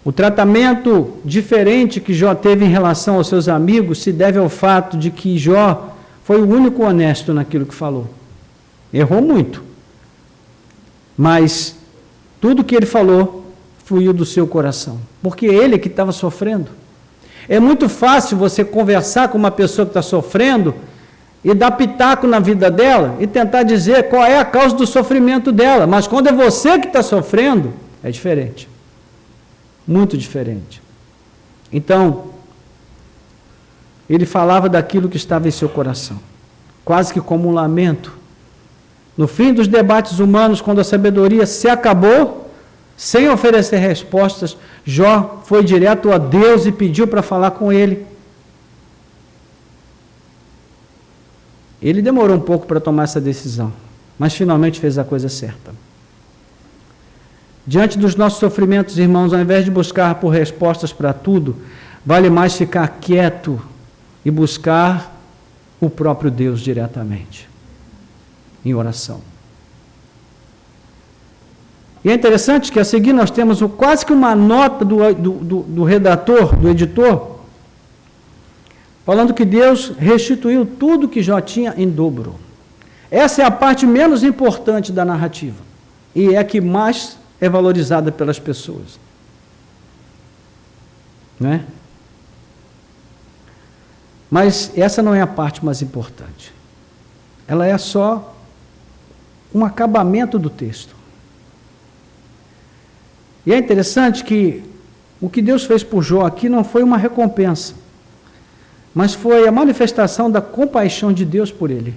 O tratamento diferente que Jó teve em relação aos seus amigos se deve ao fato de que Jó foi o único honesto naquilo que falou. Errou muito. Mas tudo que ele falou fluiu do seu coração. Porque ele que estava sofrendo. É muito fácil você conversar com uma pessoa que está sofrendo e dar pitaco na vida dela e tentar dizer qual é a causa do sofrimento dela. Mas quando é você que está sofrendo, é diferente. Muito diferente. Então, ele falava daquilo que estava em seu coração, quase que como um lamento. No fim dos debates humanos, quando a sabedoria se acabou, sem oferecer respostas, Jó foi direto a Deus e pediu para falar com ele. Ele demorou um pouco para tomar essa decisão, mas finalmente fez a coisa certa. Diante dos nossos sofrimentos, irmãos, ao invés de buscar por respostas para tudo, vale mais ficar quieto e buscar o próprio Deus diretamente, em oração. E é interessante que a seguir nós temos quase que uma nota do redator, do editor, falando que Deus restituiu tudo que Jó tinha em dobro. Essa é a parte menos importante da narrativa, e é a que mais é valorizada pelas pessoas. Não é? Mas essa não é a parte mais importante. Ela é só um acabamento do texto. E é interessante que o que Deus fez por Jó aqui não foi uma recompensa, mas foi a manifestação da compaixão de Deus por ele.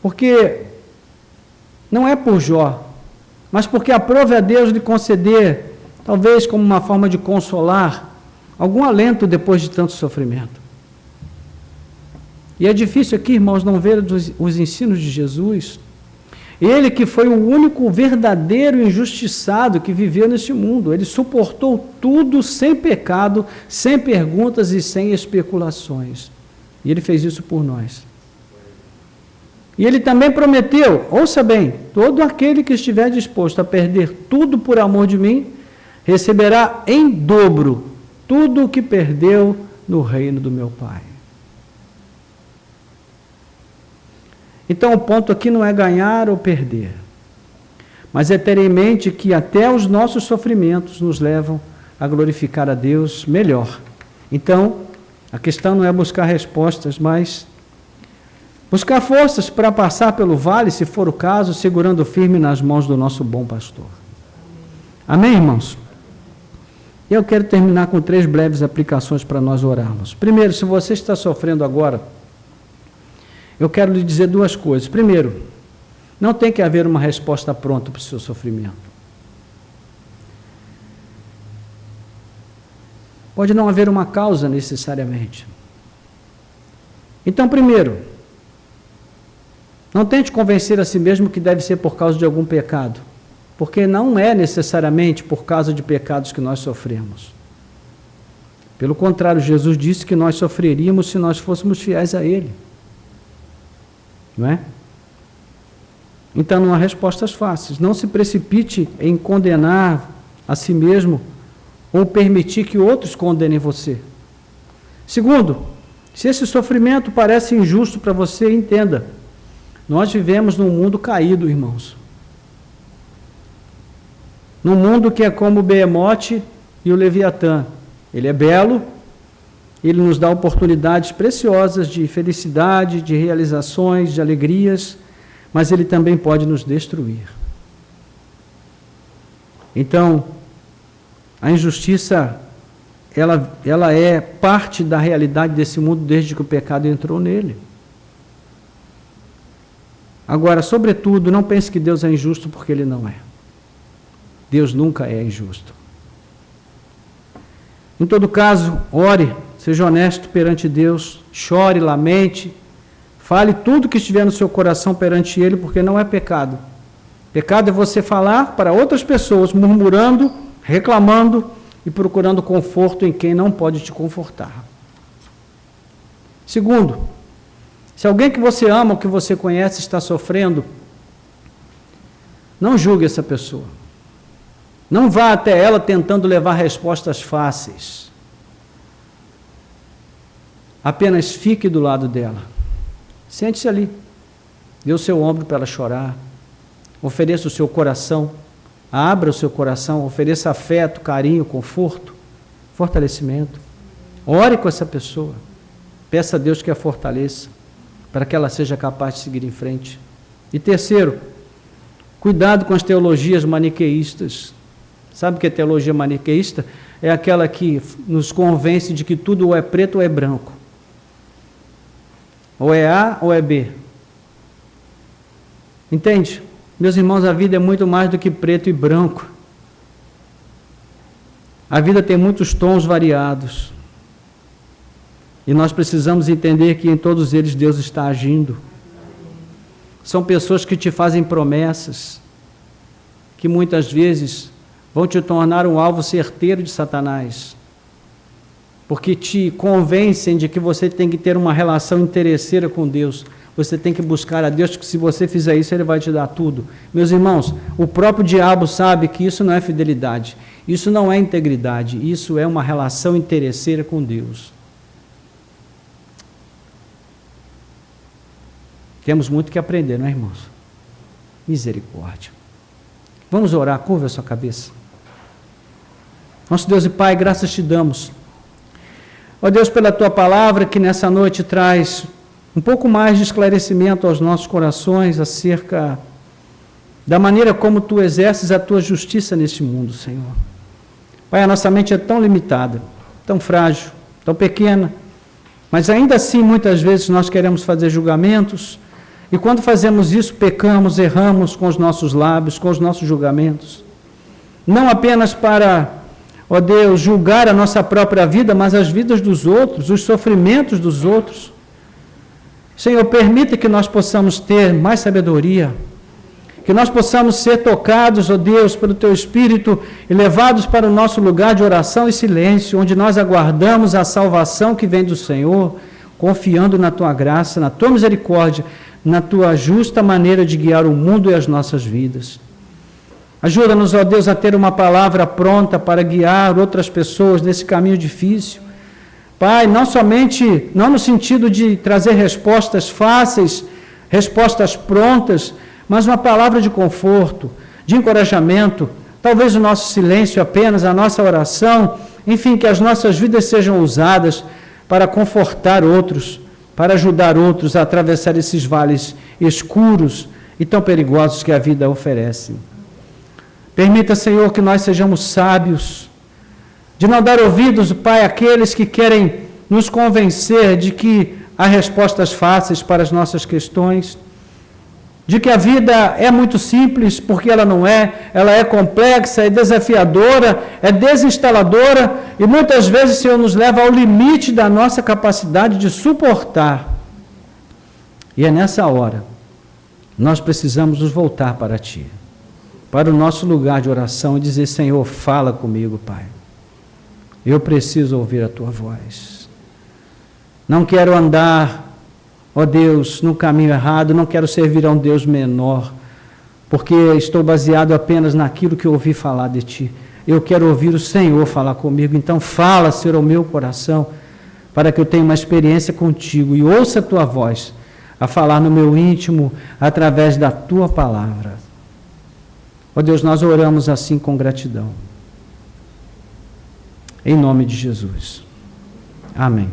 Porque não é por Jó, mas porque aprove a Deus lhe conceder, talvez como uma forma de consolar, algum alento depois de tanto sofrimento. E é difícil aqui, irmãos, não ver os ensinos de Jesus. Ele que foi o único verdadeiro injustiçado que viveu neste mundo. Ele suportou tudo sem pecado, sem perguntas e sem especulações. E ele fez isso por nós. E ele também prometeu, ouça bem, todo aquele que estiver disposto a perder tudo por amor de mim, receberá em dobro tudo o que perdeu no reino do meu Pai. Então o ponto aqui não é ganhar ou perder, mas é ter em mente que até os nossos sofrimentos nos levam a glorificar a Deus melhor. Então, a questão não é buscar respostas, mas buscar forças para passar pelo vale, se for o caso, segurando firme nas mãos do nosso bom pastor. Amém, irmãos? Eu quero terminar com 3 breves aplicações para nós orarmos. Primeiro, se você está sofrendo agora, eu quero lhe dizer 2 coisas. Primeiro, não tem que haver uma resposta pronta para o seu sofrimento. Pode não haver uma causa necessariamente. Então, primeiro, não tente convencer a si mesmo que deve ser por causa de algum pecado, porque não é necessariamente por causa de pecados que nós sofremos. Pelo contrário, Jesus disse que nós sofreríamos se nós fôssemos fiéis a Ele. Não é? Então não há respostas fáceis. Não se precipite em condenar a si mesmo ou permitir que outros condenem você. Segundo, se esse sofrimento parece injusto para você, entenda. Nós vivemos num mundo caído, irmãos. Num mundo que é como o Behemoth e o Leviatã. Ele é belo, ele nos dá oportunidades preciosas de felicidade, de realizações, de alegrias, mas ele também pode nos destruir. Então, a injustiça, ela é parte da realidade desse mundo desde que o pecado entrou nele. Agora, sobretudo, não pense que Deus é injusto, porque Ele não é. Deus nunca é injusto. Em todo caso, ore, seja honesto perante Deus, chore, lamente, fale tudo que estiver no seu coração perante Ele, porque não é pecado. Pecado é você falar para outras pessoas, murmurando, reclamando e procurando conforto em quem não pode te confortar. Segundo, se alguém que você ama ou que você conhece está sofrendo, não julgue essa pessoa. Não vá até ela tentando levar respostas fáceis. Apenas fique do lado dela. Sente-se ali. Dê o seu ombro para ela chorar. Ofereça o seu coração. Abra o seu coração. Ofereça afeto, carinho, conforto, fortalecimento. Ore com essa pessoa. Peça a Deus que a fortaleça, para que ela seja capaz de seguir em frente. E terceiro, cuidado com as teologias maniqueístas. Sabe o que é teologia maniqueísta? É aquela que nos convence de que tudo ou é preto ou é branco. Ou é A ou é B. Entende? Meus irmãos, a vida é muito mais do que preto e branco. A vida tem muitos tons variados. E nós precisamos entender que em todos eles Deus está agindo. São pessoas que te fazem promessas, que muitas vezes vão te tornar um alvo certeiro de Satanás, porque te convencem de que você tem que ter uma relação interesseira com Deus, você tem que buscar a Deus, que se você fizer isso, Ele vai te dar tudo. Meus irmãos, o próprio diabo sabe que isso não é fidelidade, isso não é integridade, isso é uma relação interesseira com Deus. Temos muito que aprender, não é, irmãos? Misericórdia. Vamos orar, curva a sua cabeça. Nosso Deus e Pai, graças te damos. Ó Deus, pela Tua palavra que nessa noite traz um pouco mais de esclarecimento aos nossos corações acerca da maneira como Tu exerces a Tua justiça neste mundo, Senhor. Pai, a nossa mente é tão limitada, tão frágil, tão pequena, mas ainda assim muitas vezes nós queremos fazer julgamentos, e quando fazemos isso pecamos, erramos com os nossos lábios, com os nossos julgamentos. Não apenas para, ó Deus, julgar a nossa própria vida, mas as vidas dos outros, os sofrimentos dos outros. Senhor, permita que nós possamos ter mais sabedoria, que nós possamos ser tocados, ó Deus, pelo Teu Espírito e levados para o nosso lugar de oração e silêncio, onde nós aguardamos a salvação que vem do Senhor, confiando na Tua graça, na Tua misericórdia, na Tua justa maneira de guiar o mundo e as nossas vidas. Ajuda-nos, ó Deus, a ter uma palavra pronta para guiar outras pessoas nesse caminho difícil. Pai, não no sentido de trazer respostas fáceis, respostas prontas, mas uma palavra de conforto, de encorajamento, talvez o nosso silêncio apenas, a nossa oração, enfim, que as nossas vidas sejam usadas para confortar outros, para ajudar outros a atravessar esses vales escuros e tão perigosos que a vida oferece. Permita, Senhor, que nós sejamos sábios, de não dar ouvidos, Pai, àqueles que querem nos convencer de que há respostas fáceis para as nossas questões, de que a vida é muito simples, porque ela não é, ela é complexa, é desafiadora, é desinstaladora, e muitas vezes, Senhor, nos leva ao limite da nossa capacidade de suportar. E é nessa hora, nós precisamos nos voltar para Ti, para o nosso lugar de oração e dizer: Senhor, fala comigo, Pai. Eu preciso ouvir a Tua voz. Não quero andar, ó Deus, no caminho errado, não quero servir a um Deus menor, porque estou baseado apenas naquilo que ouvi falar de Ti. Eu quero ouvir o Senhor falar comigo, então fala, Senhor, ao meu coração, para que eu tenha uma experiência contigo e ouça a Tua voz, a falar no meu íntimo, através da Tua palavra. Ó Deus, nós oramos assim com gratidão. Em nome de Jesus. Amém.